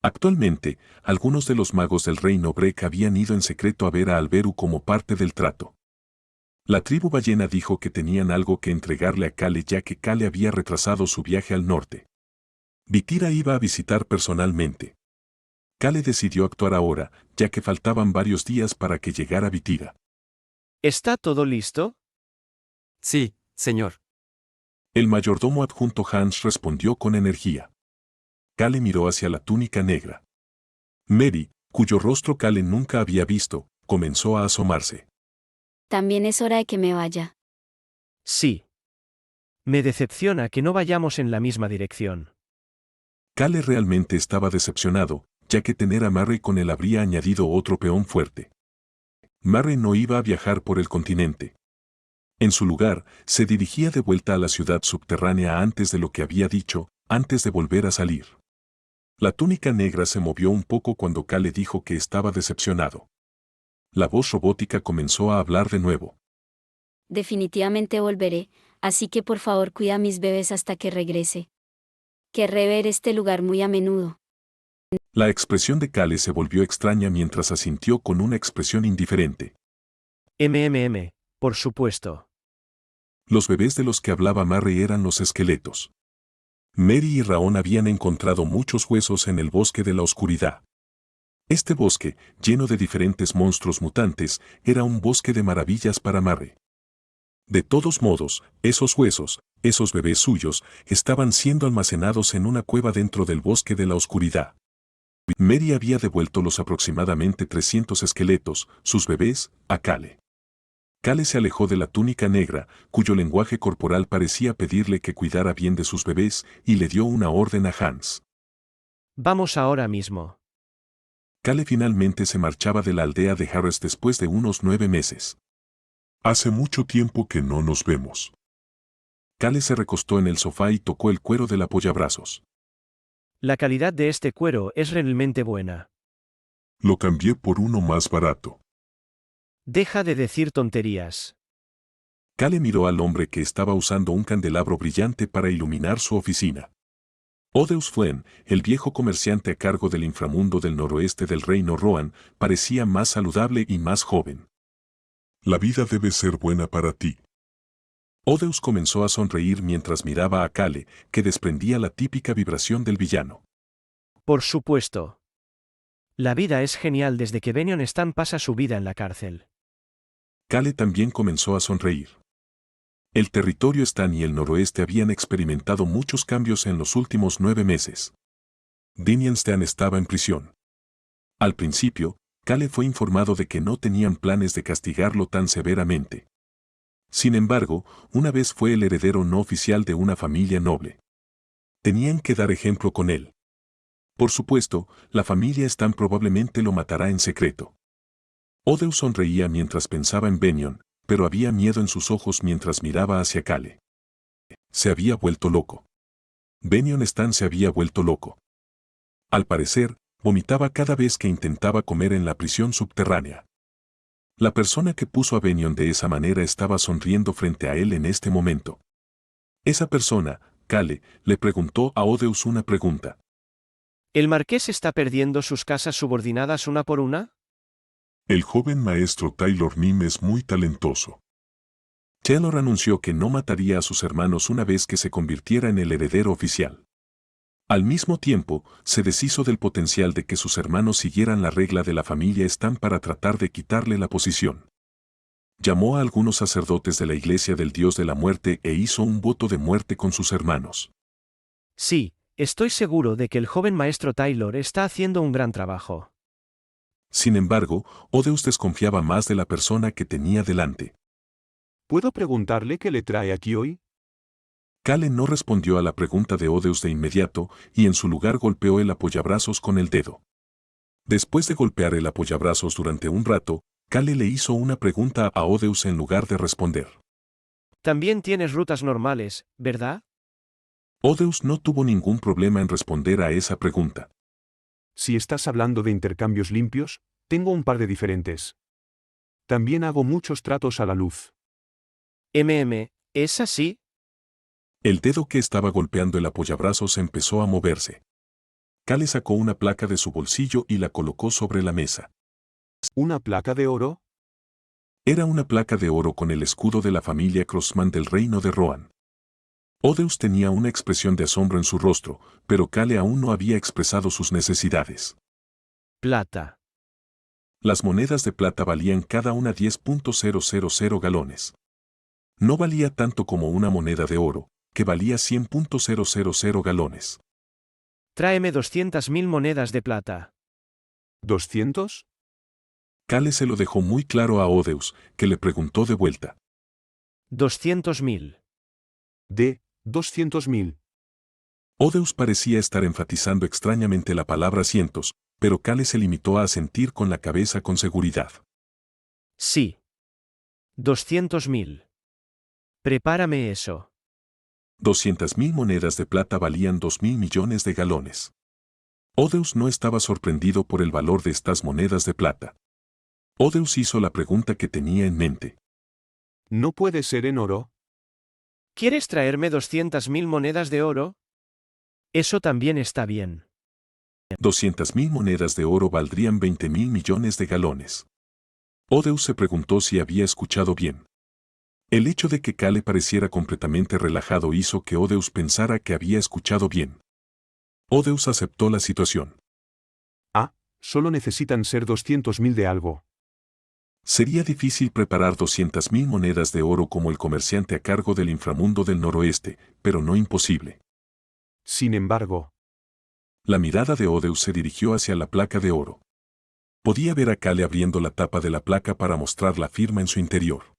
Actualmente, algunos de los magos del reino Breck habían ido en secreto a ver a Alberu como parte del trato. La tribu ballena dijo que tenían algo que entregarle a Kale ya que Kale había retrasado su viaje al norte. Vitira iba a visitar personalmente. Kale decidió actuar ahora, ya que faltaban varios días para que llegara Vitira. ¿Está todo listo? Sí, señor. El mayordomo adjunto Hans respondió con energía. Kale miró hacia la túnica negra. Mary, cuyo rostro Kale nunca había visto, comenzó a asomarse. También es hora de que me vaya. Sí. Me decepciona que no vayamos en la misma dirección. Kale realmente estaba decepcionado, ya que tener a Mary con él habría añadido otro peón fuerte. Mary no iba a viajar por el continente. En su lugar, se dirigía de vuelta a la ciudad subterránea antes de lo que había dicho, antes de volver a salir. La túnica negra se movió un poco cuando Kale dijo que estaba decepcionado. La voz robótica comenzó a hablar de nuevo. Definitivamente volveré, así que por favor cuida a mis bebés hasta que regrese. Querré ver este lugar muy a menudo. La expresión de Kale se volvió extraña mientras asintió con una expresión indiferente. Por supuesto. Los bebés de los que hablaba Mary eran los esqueletos. Mary y Raon habían encontrado muchos huesos en el bosque de la oscuridad. Este bosque, lleno de diferentes monstruos mutantes, era un bosque de maravillas para Mary. De todos modos, esos huesos, esos bebés suyos, estaban siendo almacenados en una cueva dentro del bosque de la oscuridad. Mary había devuelto los aproximadamente 300 esqueletos, sus bebés, a Kale. Kale se alejó de la túnica negra, cuyo lenguaje corporal parecía pedirle que cuidara bien de sus bebés, y le dio una orden a Hans. Vamos ahora mismo. Kale finalmente se marchaba de la aldea de Harris después de unos 9 meses. Hace mucho tiempo que no nos vemos. Kale se recostó en el sofá y tocó el cuero del apoyabrazos. La calidad de este cuero es realmente buena. Lo cambié por uno más barato. Deja de decir tonterías. Kale miró al hombre que estaba usando un candelabro brillante para iluminar su oficina. Odeus Flynn, el viejo comerciante a cargo del inframundo del noroeste del reino Rohan, parecía más saludable y más joven. La vida debe ser buena para ti. Odeus comenzó a sonreír mientras miraba a Kale, que desprendía la típica vibración del villano. Por supuesto. La vida es genial desde que Benyon Stan pasa su vida en la cárcel. Kale también comenzó a sonreír. El territorio Stan y el noroeste habían experimentado muchos cambios en los últimos 9 meses. Benyon Stan estaba en prisión. Al principio, Kale fue informado de que no tenían planes de castigarlo tan severamente. Sin embargo, una vez fue el heredero no oficial de una familia noble. Tenían que dar ejemplo con él. Por supuesto, la familia Stan probablemente lo matará en secreto. Odeus sonreía mientras pensaba en Benyon, pero había miedo en sus ojos mientras miraba hacia Kale. Se había vuelto loco. Benyon Stan se había vuelto loco. Al parecer, vomitaba cada vez que intentaba comer en la prisión subterránea. La persona que puso a Benyon de esa manera estaba sonriendo frente a él en este momento. Esa persona, Kale, le preguntó a Odeus una pregunta. ¿El marqués está perdiendo sus casas subordinadas una por una? El joven maestro Taylor Nim es muy talentoso. Taylor anunció que no mataría a sus hermanos una vez que se convirtiera en el heredero oficial. Al mismo tiempo, se deshizo del potencial de que sus hermanos siguieran la regla de la familia Stan para tratar de quitarle la posición. Llamó a algunos sacerdotes de la iglesia del dios de la muerte e hizo un voto de muerte con sus hermanos. Sí, estoy seguro de que el joven maestro Taylor está haciendo un gran trabajo. Sin embargo, Odeus desconfiaba más de la persona que tenía delante. ¿Puedo preguntarle qué le trae aquí hoy? Kale no respondió a la pregunta de Odeus de inmediato y en su lugar golpeó el apoyabrazos con el dedo. Después de golpear el apoyabrazos durante un rato, Kale le hizo una pregunta a Odeus en lugar de responder. También tienes rutas normales, ¿verdad? Odeus no tuvo ningún problema en responder a esa pregunta. Si estás hablando de intercambios limpios, tengo un par de diferentes. También hago muchos tratos a la luz. ¿Es así? El dedo que estaba golpeando el apoyabrazos empezó a moverse. Kale sacó una placa de su bolsillo y la colocó sobre la mesa. ¿Una placa de oro? Era una placa de oro con el escudo de la familia Crossman del reino de Rohan. Odeus tenía una expresión de asombro en su rostro, pero Kale aún no había expresado sus necesidades. Plata. Las monedas de plata valían cada una 10.000 galones. No valía tanto como una moneda de oro, que valía 100.000 galones. Tráeme 200.000 monedas de plata. ¿200? Kale se lo dejó muy claro a Odeus, que le preguntó de vuelta. 200.000. De 200.000. Odeus parecía estar enfatizando extrañamente la palabra cientos, pero Kale se limitó a asentir con la cabeza con seguridad. Sí. 200.000. Prepárame eso. 200.000 monedas de plata valían 2.000 millones de galones. Odeus no estaba sorprendido por el valor de estas monedas de plata. Odeus hizo la pregunta que tenía en mente. ¿No puede ser en oro? ¿Quieres traerme 200.000 monedas de oro? Eso también está bien. 200.000 monedas de oro valdrían 20.000 millones de galones. Odeus se preguntó si había escuchado bien. El hecho de que Kale pareciera completamente relajado hizo que Odeus pensara que había escuchado bien. Odeus aceptó la situación. Ah, solo necesitan ser 200.000 de algo. Sería difícil preparar 200.000 monedas de oro como el comerciante a cargo del inframundo del noroeste, pero no imposible. Sin embargo, la mirada de Odeus se dirigió hacia la placa de oro. Podía ver a Kale abriendo la tapa de la placa para mostrar la firma en su interior.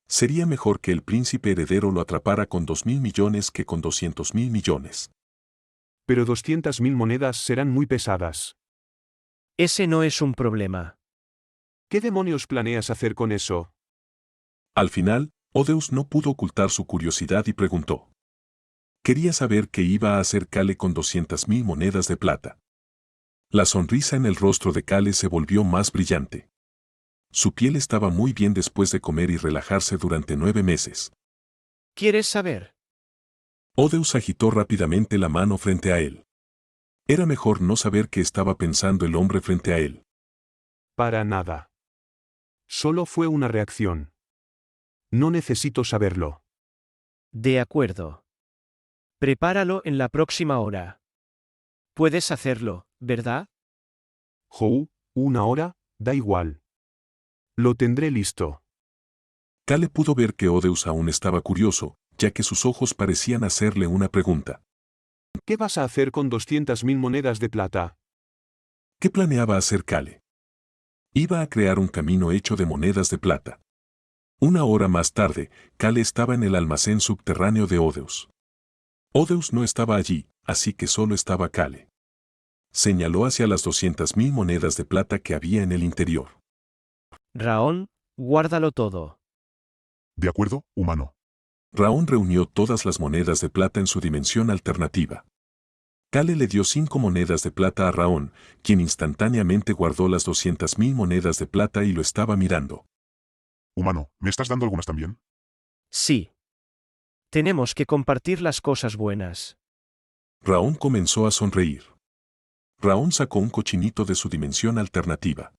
Sería mejor que el príncipe heredero lo atrapara con 2.000 millones que con 200.000 millones. Pero 200.000 monedas serán muy pesadas. Ese no es un problema. ¿Qué demonios planeas hacer con eso? Al final, Odeus no pudo ocultar su curiosidad y preguntó. Quería saber qué iba a hacer Kale con 200.000 monedas de plata. La sonrisa en el rostro de Kale se volvió más brillante. Su piel estaba muy bien después de comer y relajarse durante 9 meses. ¿Quieres saber? Odeus agitó rápidamente la mano frente a él. Era mejor no saber qué estaba pensando el hombre frente a él. Para nada. Solo fue una reacción. No necesito saberlo. De acuerdo. Prepáralo en la próxima hora. Puedes hacerlo, ¿verdad? Hou, 1 hora, da igual. Lo tendré listo. Kale pudo ver que Odeus aún estaba curioso, ya que sus ojos parecían hacerle una pregunta. ¿Qué vas a hacer con 200.000 monedas de plata? ¿Qué planeaba hacer Kale? Iba a crear un camino hecho de monedas de plata. 1 hora más tarde, Kale estaba en el almacén subterráneo de Odeus. Odeus no estaba allí, así que solo estaba Kale. Señaló hacia las 200.000 monedas de plata que había en el interior. Raón, guárdalo todo. De acuerdo, humano. Raón reunió todas las monedas de plata en su dimensión alternativa. Kale le dio 5 monedas de plata a Raón, quien instantáneamente guardó las 200.000 monedas de plata y lo estaba mirando. Humano, ¿me estás dando algunas también? Sí. Tenemos que compartir las cosas buenas. Raón comenzó a sonreír. Raón sacó un cochinito de su dimensión alternativa.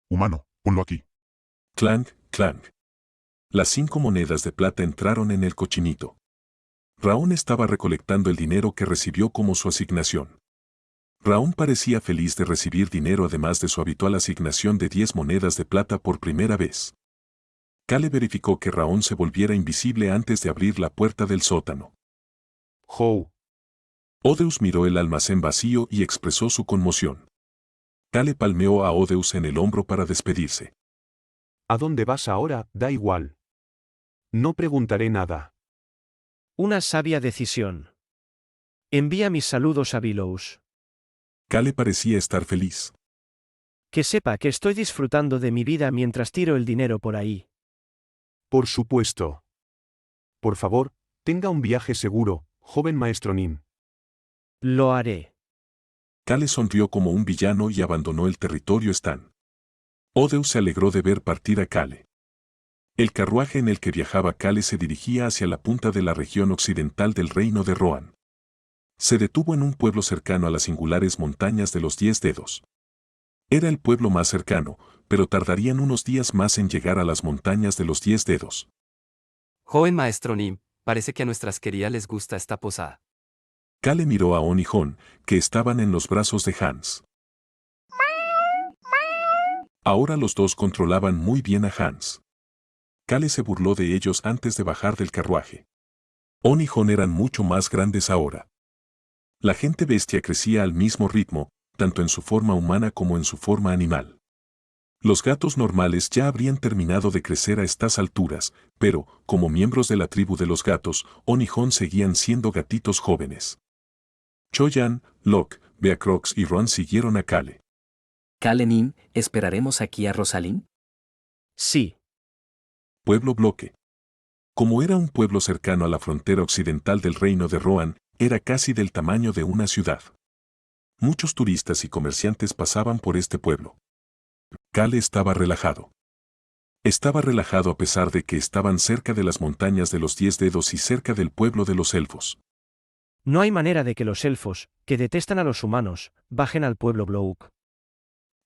Humano, ponlo aquí. Clank, clank. Las 5 monedas de plata entraron en el cochinito. Raón estaba recolectando el dinero que recibió como su asignación. Raón parecía feliz de recibir dinero además de su habitual asignación de 10 monedas de plata por primera vez. Kale verificó que Raón se volviera invisible antes de abrir la puerta del sótano. Hou. Odeus miró el almacén vacío y expresó su conmoción. Kale palmeó a Odeus en el hombro para despedirse. ¿A dónde vas ahora? Da igual. No preguntaré nada. Una sabia decisión. Envía mis saludos a Billows. Kale parecía estar feliz. Que sepa que estoy disfrutando de mi vida mientras tiro el dinero por ahí. Por supuesto. Por favor, tenga un viaje seguro, joven maestro Nim. Lo haré. Kale sonrió como un villano y abandonó el territorio Stan. Odeus se alegró de ver partir a Kale. El carruaje en el que viajaba Kale se dirigía hacia la punta de la región occidental del reino de Rohan. Se detuvo en un pueblo cercano a las singulares montañas de los 10 dedos. Era el pueblo más cercano, pero tardarían unos días más en llegar a las montañas de los 10 dedos. Joven maestro Nim, parece que a nuestras queridas les gusta esta posada. Kale miró a On y Hon, que estaban en los brazos de Hans. Ahora los dos controlaban muy bien a Hans. Kale se burló de ellos antes de bajar del carruaje. On y Hon eran mucho más grandes ahora. La gente bestia crecía al mismo ritmo, tanto en su forma humana como en su forma animal. Los gatos normales ya habrían terminado de crecer a estas alturas, pero, como miembros de la tribu de los gatos, On y Hon seguían siendo gatitos jóvenes. Choyan, Locke, Beacrox y Ron siguieron a Kale. Kale Nim, ¿esperaremos aquí a Rosalind? Sí. Pueblo Bloque. Como era un pueblo cercano a la frontera occidental del reino de Rohan, era casi del tamaño de una ciudad. Muchos turistas y comerciantes pasaban por este pueblo. Kale estaba relajado. Estaba relajado a pesar de que estaban cerca de las montañas de los 10 dedos y cerca del pueblo de los elfos. No hay manera de que los elfos, que detestan a los humanos, bajen al pueblo Blouk.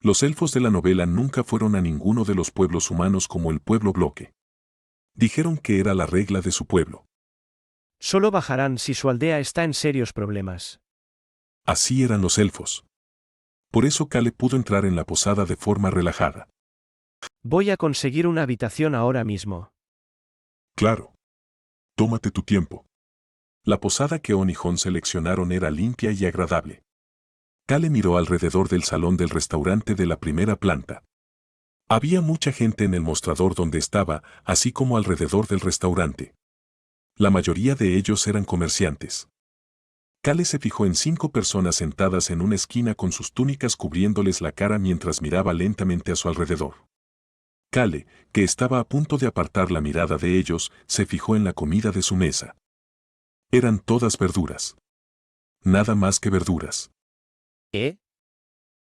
Los elfos de la novela nunca fueron a ninguno de los pueblos humanos como el pueblo Bloque. Dijeron que era la regla de su pueblo. Solo bajarán si su aldea está en serios problemas. Así eran los elfos. Por eso Kale pudo entrar en la posada de forma relajada. Voy a conseguir una habitación ahora mismo. Claro. Tómate tu tiempo. La posada que On y Hon seleccionaron era limpia y agradable. Kale miró alrededor del salón del restaurante de la primera planta. Había mucha gente en el mostrador donde estaba, así como alrededor del restaurante. La mayoría de ellos eran comerciantes. Kale se fijó en 5 personas sentadas en una esquina con sus túnicas cubriéndoles la cara mientras miraba lentamente a su alrededor. Kale, que estaba a punto de apartar la mirada de ellos, se fijó en la comida de su mesa. Eran todas verduras. Nada más que verduras.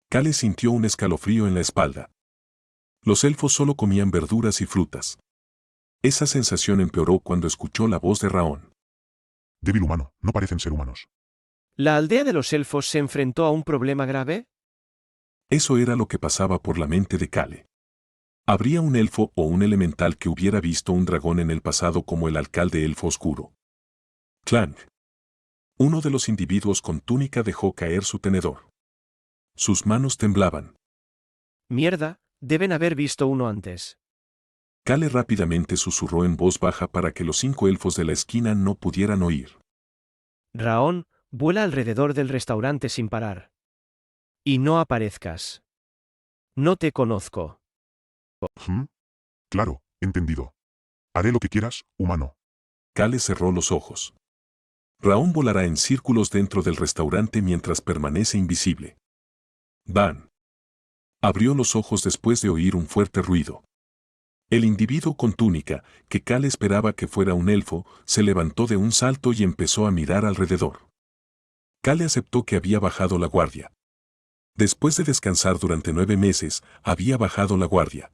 Kale sintió un escalofrío en la espalda. Los elfos solo comían verduras y frutas. Esa sensación empeoró cuando escuchó la voz de Raón. Débil humano, no parecen ser humanos. ¿La aldea de los elfos se enfrentó a un problema grave? Eso era lo que pasaba por la mente de Kale. Habría un elfo o un elemental que hubiera visto un dragón en el pasado como el alcalde elfo oscuro. Clang. Uno de los individuos con túnica dejó caer su tenedor. Sus manos temblaban. Mierda, deben haber visto uno antes. Kale rápidamente susurró en voz baja para que los 5 elfos de la esquina no pudieran oír. Raón, vuela alrededor del restaurante sin parar. Y no aparezcas. No te conozco. Claro, entendido. Haré lo que quieras, humano. Kale cerró los ojos. Raón volará en círculos dentro del restaurante mientras permanece invisible. Van. Abrió los ojos después de oír un fuerte ruido. El individuo con túnica, que Kale esperaba que fuera un elfo, se levantó de un salto y empezó a mirar alrededor. Kale aceptó que había bajado la guardia. Después de descansar durante 9 meses, había bajado la guardia.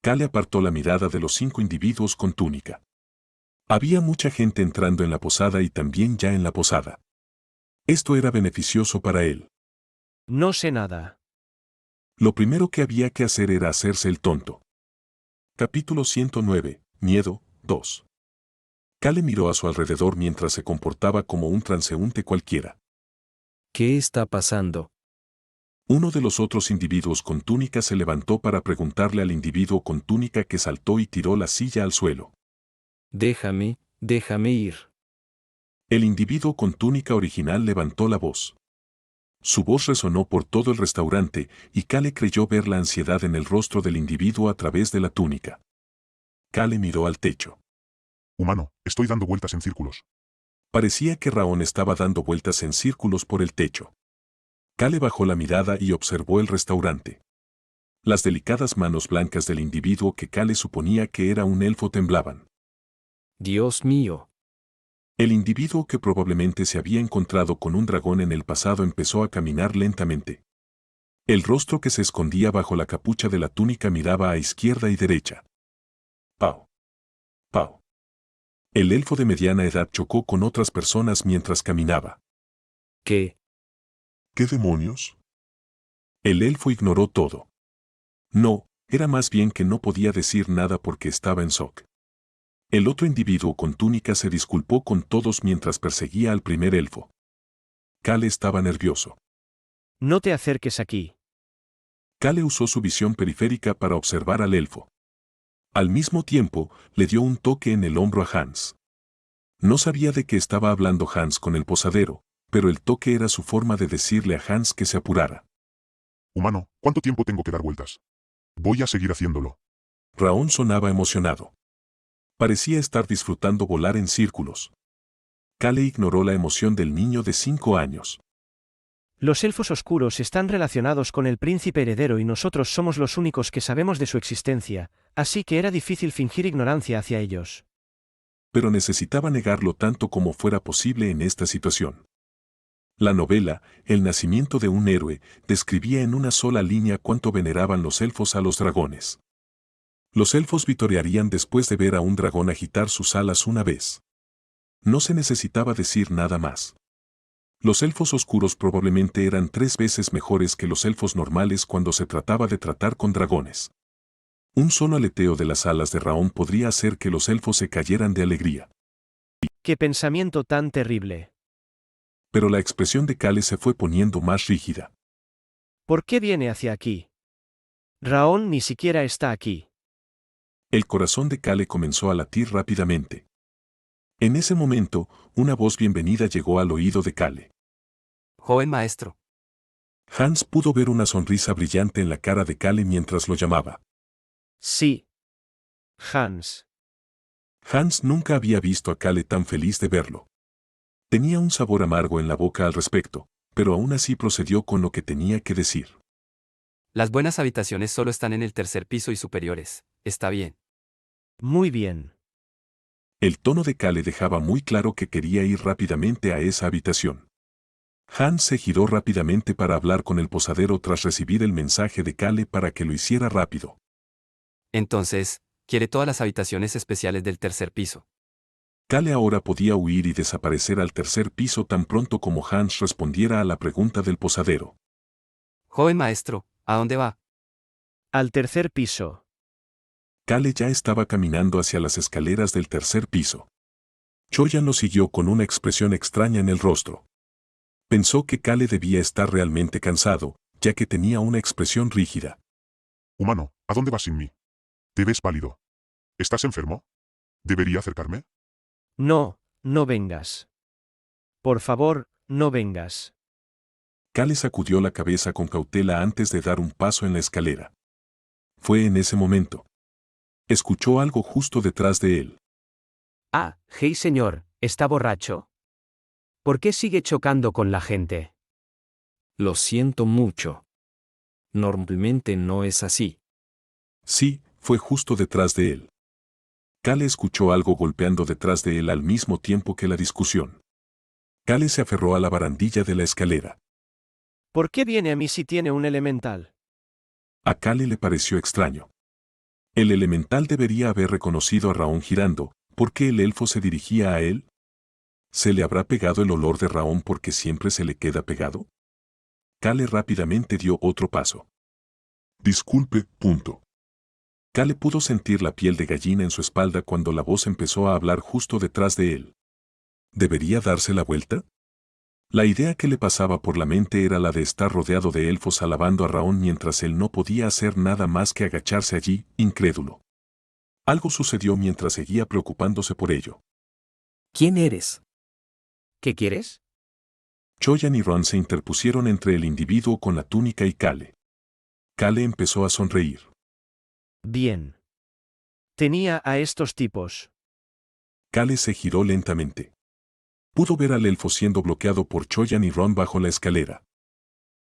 Kale apartó la mirada de los 5 individuos con túnica. Había mucha gente entrando en la posada y también ya en la posada. Esto era beneficioso para él. No sé nada. Lo primero que había que hacer era hacerse el tonto. Capítulo 109, Miedo, 2. Kale miró a su alrededor mientras se comportaba como un transeúnte cualquiera. ¿Qué está pasando? Uno de los otros individuos con túnica se levantó para preguntarle al individuo con túnica que saltó y tiró la silla al suelo. Déjame ir. El individuo con túnica original levantó la voz. Su voz resonó por todo el restaurante y Kale creyó ver la ansiedad en el rostro del individuo a través de la túnica. Kale miró al techo. Humano, estoy dando vueltas en círculos. Parecía que Raón estaba dando vueltas en círculos por el techo. Kale bajó la mirada y observó el restaurante. Las delicadas manos blancas del individuo que Kale suponía que era un elfo temblaban. Dios mío. El individuo que probablemente se había encontrado con un dragón en el pasado empezó a caminar lentamente. El rostro que se escondía bajo la capucha de la túnica miraba a izquierda y derecha. Pau. El elfo de mediana edad chocó con otras personas mientras caminaba. ¿Qué? ¿Qué demonios? El elfo ignoró todo. No, era más bien que no podía decir nada porque estaba en shock. El otro individuo con túnica se disculpó con todos mientras perseguía al primer elfo. Kale estaba nervioso. No te acerques aquí. Kale usó su visión periférica para observar al elfo. Al mismo tiempo, le dio un toque en el hombro a Hans. No sabía de qué estaba hablando Hans con el posadero, pero el toque era su forma de decirle a Hans que se apurara. Humano, ¿cuánto tiempo tengo que dar vueltas? Voy a seguir haciéndolo. Raón sonaba emocionado. Parecía estar disfrutando volar en círculos. Kale ignoró la emoción del niño de 5 años. Los elfos oscuros están relacionados con el príncipe heredero y nosotros somos los únicos que sabemos de su existencia, así que era difícil fingir ignorancia hacia ellos. Pero necesitaba negarlo tanto como fuera posible en esta situación. La novela, El nacimiento de un héroe, describía en una sola línea cuánto veneraban los elfos a los dragones. Los elfos vitorearían después de ver a un dragón agitar sus alas una vez. No se necesitaba decir nada más. Los elfos oscuros probablemente eran 3 veces mejores que los elfos normales cuando se trataba de tratar con dragones. Un solo aleteo de las alas de Raón podría hacer que los elfos se cayeran de alegría. ¡Qué pensamiento tan terrible! Pero la expresión de Kale se fue poniendo más rígida. ¿Por qué viene hacia aquí? Raón ni siquiera está aquí. El corazón de Kale comenzó a latir rápidamente. En ese momento, una voz bienvenida llegó al oído de Kale. Joven maestro. Hans pudo ver una sonrisa brillante en la cara de Kale mientras lo llamaba. Sí. Hans. Hans nunca había visto a Kale tan feliz de verlo. Tenía un sabor amargo en la boca al respecto, pero aún así procedió con lo que tenía que decir. Las buenas habitaciones solo están en el tercer piso y superiores. Está bien. Muy bien. El tono de Kale dejaba muy claro que quería ir rápidamente a esa habitación. Hans se giró rápidamente para hablar con el posadero tras recibir el mensaje de Kale para que lo hiciera rápido. Entonces, quiere todas las habitaciones especiales del tercer piso. Kale ahora podía huir y desaparecer al tercer piso tan pronto como Hans respondiera a la pregunta del posadero. Joven maestro, ¿a dónde va? Al tercer piso. Kale ya estaba caminando hacia las escaleras del tercer piso. Choyan lo siguió con una expresión extraña en el rostro. Pensó que Kale debía estar realmente cansado, ya que tenía una expresión rígida. Humano, ¿a dónde vas sin mí? Te ves pálido. ¿Estás enfermo? ¿Debería acercarme? No, no vengas. Por favor, no vengas. Kale sacudió la cabeza con cautela antes de dar un paso en la escalera. Fue en ese momento. Escuchó algo justo detrás de él. Ah, hey señor, ¿está borracho? ¿Por qué sigue chocando con la gente? Lo siento mucho. Normalmente no es así. Sí, fue justo detrás de él. Kale escuchó algo golpeando detrás de él al mismo tiempo que la discusión. Kale se aferró a la barandilla de la escalera. ¿Por qué viene a mí si tiene un elemental? A Kale le pareció extraño. El elemental debería haber reconocido a Raón girando. ¿Por qué el elfo se dirigía a él? ¿Se le habrá pegado el olor de Raón porque siempre se le queda pegado? Kale rápidamente dio otro paso. Disculpe, punto. Kale pudo sentir la piel de gallina en su espalda cuando la voz empezó a hablar justo detrás de él. ¿Debería darse la vuelta? La idea que le pasaba por la mente era la de estar rodeado de elfos alabando a Raón mientras él no podía hacer nada más que agacharse allí, incrédulo. Algo sucedió mientras seguía preocupándose por ello. ¿Quién eres? ¿Qué quieres? Choyan y Ron se interpusieron entre el individuo con la túnica y Kale. Kale empezó a sonreír. Bien. Tenía a estos tipos. Kale se giró lentamente. Pudo ver al elfo siendo bloqueado por Choyan y Ron bajo la escalera.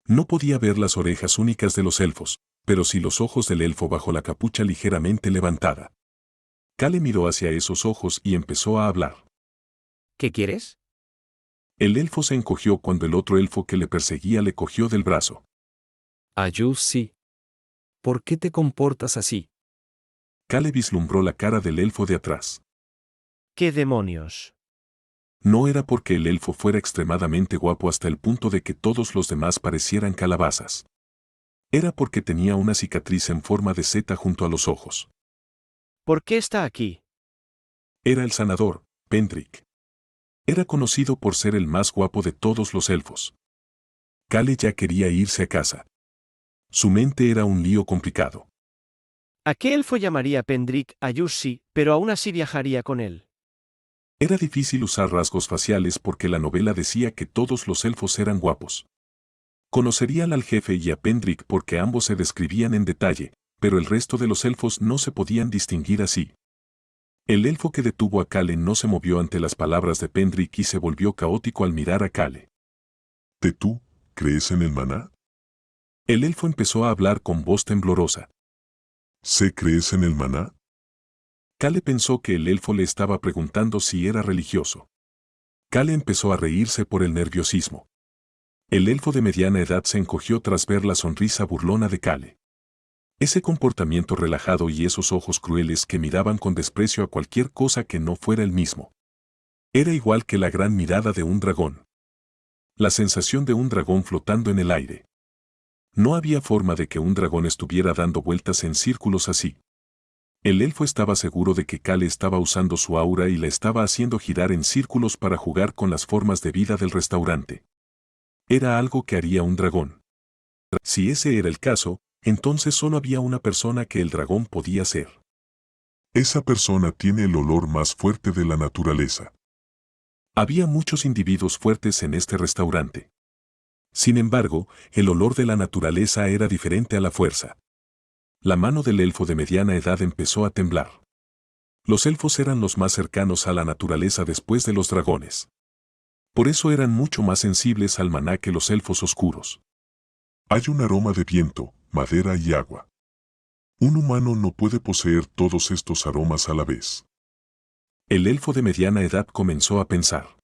No podía ver las orejas únicas de los elfos, pero sí los ojos del elfo bajo la capucha ligeramente levantada. Kale miró hacia esos ojos y empezó a hablar. ¿Qué quieres? El elfo se encogió cuando el otro elfo que le perseguía le cogió del brazo. Ayus sí. ¿Por qué te comportas así? Kale vislumbró la cara del elfo de atrás. ¿Qué demonios? No era porque el elfo fuera extremadamente guapo hasta el punto de que todos los demás parecieran calabazas. Era porque tenía una cicatriz en forma de seta junto a los ojos. ¿Por qué está aquí? Era el sanador, Pendrick. Era conocido por ser el más guapo de todos los elfos. Kale ya quería irse a casa. Su mente era un lío complicado. ¿A qué elfo llamaría Pendrick a Jussi, pero aún así viajaría con él? Era difícil usar rasgos faciales porque la novela decía que todos los elfos eran guapos. Conocerían al jefe y a Pendrick porque ambos se describían en detalle, pero el resto de los elfos no se podían distinguir así. El elfo que detuvo a Kale no se movió ante las palabras de Pendrick y se volvió caótico al mirar a Kale. ¿Tú crees en el maná? El elfo empezó a hablar con voz temblorosa. ¿Crees en el maná? Kale pensó que el elfo le estaba preguntando si era religioso. Kale empezó a reírse por el nerviosismo. El elfo de mediana edad se encogió tras ver la sonrisa burlona de Kale. Ese comportamiento relajado y esos ojos crueles que miraban con desprecio a cualquier cosa que no fuera el mismo. Era igual que la gran mirada de un dragón. La sensación de un dragón flotando en el aire. No había forma de que un dragón estuviera dando vueltas en círculos así. El elfo estaba seguro de que Kale estaba usando su aura y la estaba haciendo girar en círculos para jugar con las formas de vida del restaurante. Era algo que haría un dragón. Si ese era el caso, entonces solo había una persona que el dragón podía ser. Esa persona tiene el olor más fuerte de la naturaleza. Había muchos individuos fuertes en este restaurante. Sin embargo, el olor de la naturaleza era diferente a la fuerza. La mano del elfo de mediana edad empezó a temblar. Los elfos eran los más cercanos a la naturaleza después de los dragones. Por eso eran mucho más sensibles al maná que los elfos oscuros. Hay un aroma de viento, madera y agua. Un humano no puede poseer todos estos aromas a la vez. El elfo de mediana edad comenzó a pensar.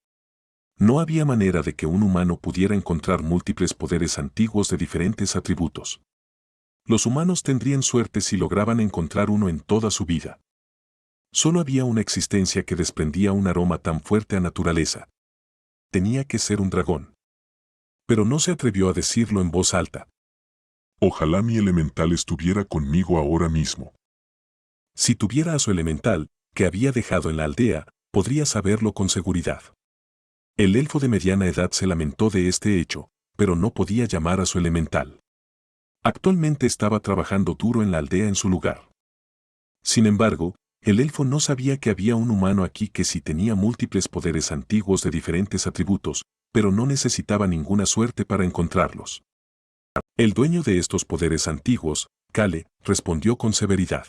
No había manera de que un humano pudiera encontrar múltiples poderes antiguos de diferentes atributos. Los humanos tendrían suerte si lograban encontrar uno en toda su vida. Solo había una existencia que desprendía un aroma tan fuerte a naturaleza. Tenía que ser un dragón. Pero no se atrevió a decirlo en voz alta. Ojalá mi elemental estuviera conmigo ahora mismo. Si tuviera a su elemental, que había dejado en la aldea, podría saberlo con seguridad. El elfo de mediana edad se lamentó de este hecho, pero no podía llamar a su elemental. Actualmente estaba trabajando duro en la aldea en su lugar. Sin embargo, el elfo no sabía que había un humano aquí que sí tenía múltiples poderes antiguos de diferentes atributos, pero no necesitaba ninguna suerte para encontrarlos. El dueño de estos poderes antiguos, Kale, respondió con severidad.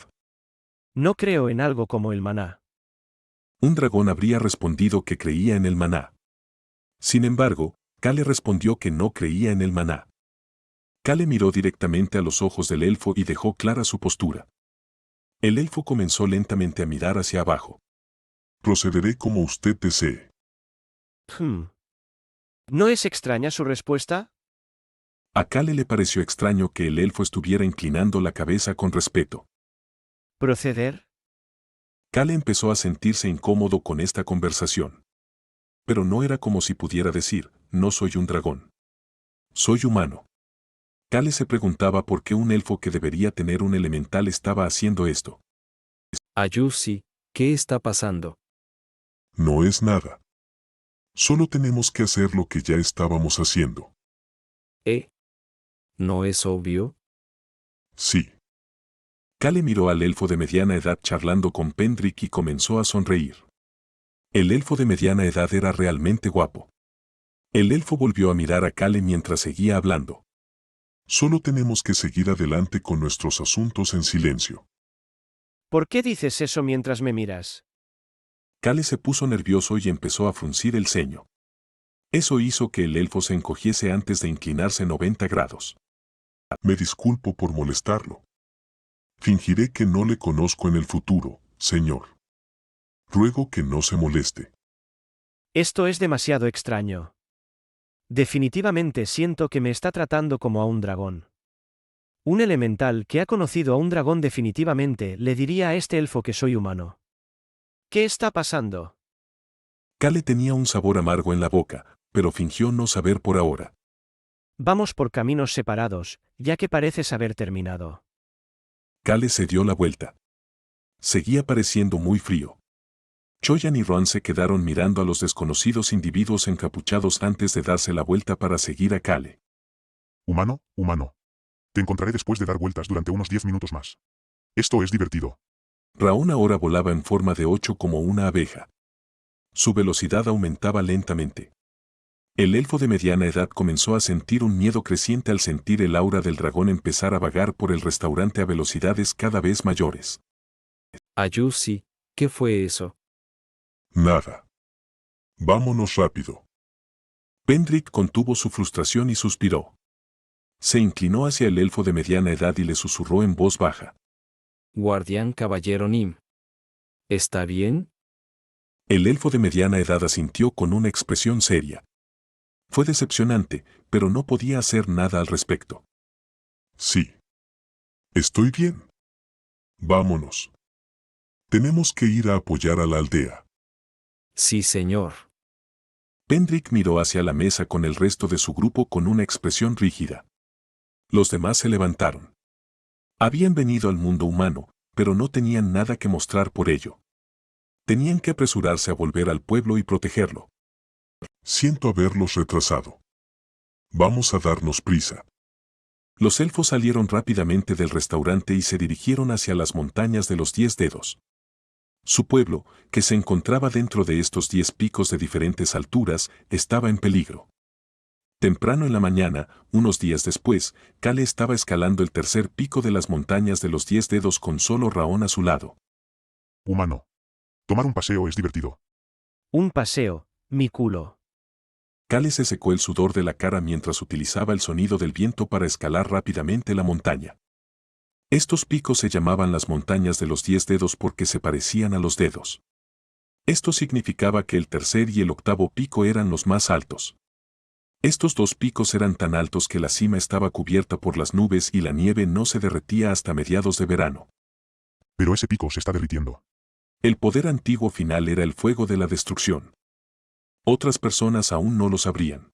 No creo en algo como el maná. Un dragón habría respondido que creía en el maná. Sin embargo, Kale respondió que no creía en el maná. Kale miró directamente a los ojos del elfo y dejó clara su postura. El elfo comenzó lentamente a mirar hacia abajo. Procederé como usted desee. ¿No es extraña su respuesta? A Kale le pareció extraño que el elfo estuviera inclinando la cabeza con respeto. ¿Proceder? Kale empezó a sentirse incómodo con esta conversación. Pero no era como si pudiera decir, no soy un dragón. Soy humano. Kale se preguntaba por qué un elfo que debería tener un elemental estaba haciendo esto. Jussi, ¿qué está pasando? No es nada. Solo tenemos que hacer lo que ya estábamos haciendo. ¿No es obvio? Sí. Kale miró al elfo de mediana edad charlando con Pendrick y comenzó a sonreír. El elfo de mediana edad era realmente guapo. El elfo volvió a mirar a Kale mientras seguía hablando. Solo tenemos que seguir adelante con nuestros asuntos en silencio. ¿Por qué dices eso mientras me miras? Kale se puso nervioso y empezó a fruncir el ceño. Eso hizo que el elfo se encogiese antes de inclinarse 90 grados. Me disculpo por molestarlo. Fingiré que no le conozco en el futuro, señor. Ruego que no se moleste. Esto es demasiado extraño. Definitivamente siento que me está tratando como a un dragón. Un elemental que ha conocido a un dragón definitivamente le diría a este elfo que soy humano. ¿Qué está pasando? Kale tenía un sabor amargo en la boca, pero fingió no saber por ahora. Vamos por caminos separados, ya que pareces haber terminado. Kale se dio la vuelta. Seguía pareciendo muy frío. Choyan y Ron se quedaron mirando a los desconocidos individuos encapuchados antes de darse la vuelta para seguir a Kale. Humano, humano. Te encontraré después de dar vueltas durante unos 10 minutos más. Esto es divertido. Raón ahora volaba en forma de 8 como una abeja. Su velocidad aumentaba lentamente. El elfo de mediana edad comenzó a sentir un miedo creciente al sentir el aura del dragón empezar a vagar por el restaurante a velocidades cada vez mayores. Ayusi, ¿qué fue eso? Nada. Vámonos rápido. Pendrick contuvo su frustración y suspiró. Se inclinó hacia el elfo de mediana edad y le susurró en voz baja. Guardián Caballero Nim. ¿Está bien? El elfo de mediana edad asintió con una expresión seria. Fue decepcionante, pero no podía hacer nada al respecto. Sí. Estoy bien. Vámonos. Tenemos que ir a apoyar a la aldea. Sí, señor. Pendrick miró hacia la mesa con el resto de su grupo con una expresión rígida. Los demás se levantaron. Habían venido al mundo humano, pero no tenían nada que mostrar por ello. Tenían que apresurarse a volver al pueblo y protegerlo. Siento haberlos retrasado. Vamos a darnos prisa. Los elfos salieron rápidamente del restaurante y se dirigieron hacia las montañas de los 10 dedos. Su pueblo, que se encontraba dentro de estos 10 picos de diferentes alturas, estaba en peligro. Temprano en la mañana, unos días después, Kale estaba escalando el tercer pico de las montañas de los 10 dedos con solo Raón a su lado. Humano. Tomar un paseo es divertido. Un paseo, mi culo. Kale se secó el sudor de la cara mientras utilizaba el sonido del viento para escalar rápidamente la montaña. Estos picos se llamaban las montañas de los 10 dedos porque se parecían a los dedos. Esto significaba que el tercer y el octavo pico eran los más altos. Estos dos picos eran tan altos que la cima estaba cubierta por las nubes y la nieve no se derretía hasta mediados de verano. Pero ese pico se está derritiendo. El poder antiguo final era el fuego de la destrucción. Otras personas aún no lo sabrían.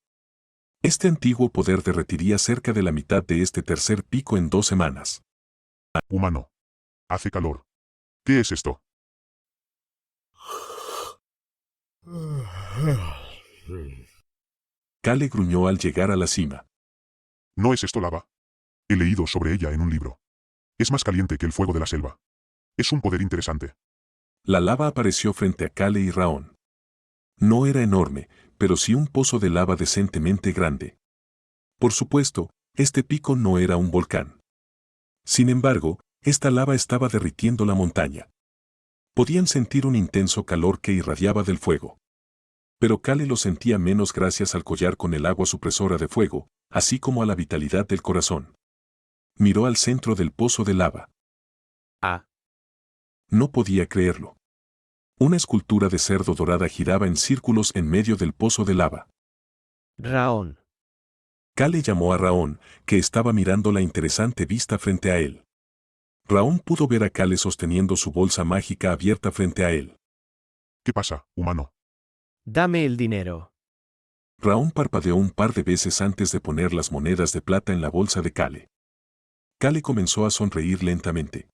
Este antiguo poder derretiría cerca de la mitad de este tercer pico en 2 semanas. Humano. Hace calor. ¿Qué es esto? Kale gruñó al llegar a la cima. ¿No es esto lava? He leído sobre ella en un libro. Es más caliente que el fuego de la selva. Es un poder interesante. La lava apareció frente a Kale y Raón. No era enorme, pero sí un pozo de lava decentemente grande. Por supuesto, este pico no era un volcán. Sin embargo, esta lava estaba derritiendo la montaña. Podían sentir un intenso calor que irradiaba del fuego. Pero Kale lo sentía menos gracias al collar con el agua supresora de fuego, así como a la vitalidad del corazón. Miró al centro del pozo de lava. Ah. No podía creerlo. Una escultura de cerdo dorada giraba en círculos en medio del pozo de lava. Raón. Kale llamó a Raón, que estaba mirando la interesante vista frente a él. Raón pudo ver a Kale sosteniendo su bolsa mágica abierta frente a él. ¿Qué pasa, humano? Dame el dinero. Raón parpadeó un par de veces antes de poner las monedas de plata en la bolsa de Kale. Kale comenzó a sonreír lentamente.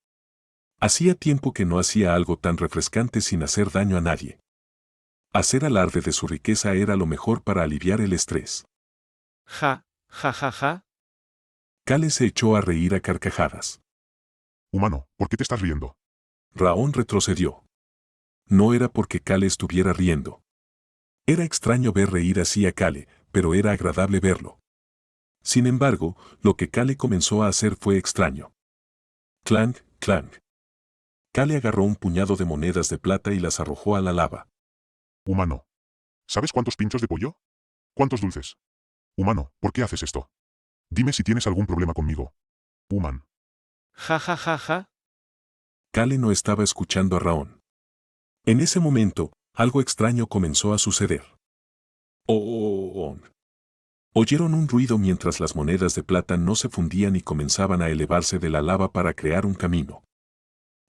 Hacía tiempo que no hacía algo tan refrescante sin hacer daño a nadie. Hacer alarde de su riqueza era lo mejor para aliviar el estrés. Ja, ja, ja, ja. Kale se echó a reír a carcajadas. Humano, ¿por qué te estás riendo? Raón retrocedió. No era porque Kale estuviera riendo. Era extraño ver reír así a Kale, pero era agradable verlo. Sin embargo, lo que Kale comenzó a hacer fue extraño. Clank, clank. Kale agarró un puñado de monedas de plata y las arrojó a la lava. Humano. ¿Sabes cuántos pinchos de pollo? ¿Cuántos dulces? Humano, ¿por qué haces esto? Dime si tienes algún problema conmigo. Human. Ja, ja, ja, ja. Kale no estaba escuchando a Raón. En ese momento, algo extraño comenzó a suceder. ¡Oh! Oyeron un ruido mientras las monedas de plata no se fundían y comenzaban a elevarse de la lava para crear un camino.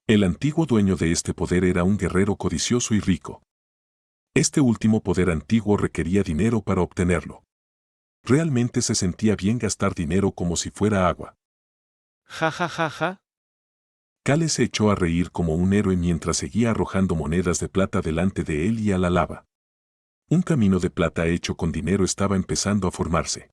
El antiguo dueño de este poder era un guerrero codicioso y rico. Este último poder antiguo requería dinero para obtenerlo. Realmente se sentía bien gastar dinero como si fuera agua. Ja ja ja ja. Kale se echó a reír como un héroe mientras seguía arrojando monedas de plata delante de él y a la lava. Un camino de plata hecho con dinero estaba empezando a formarse.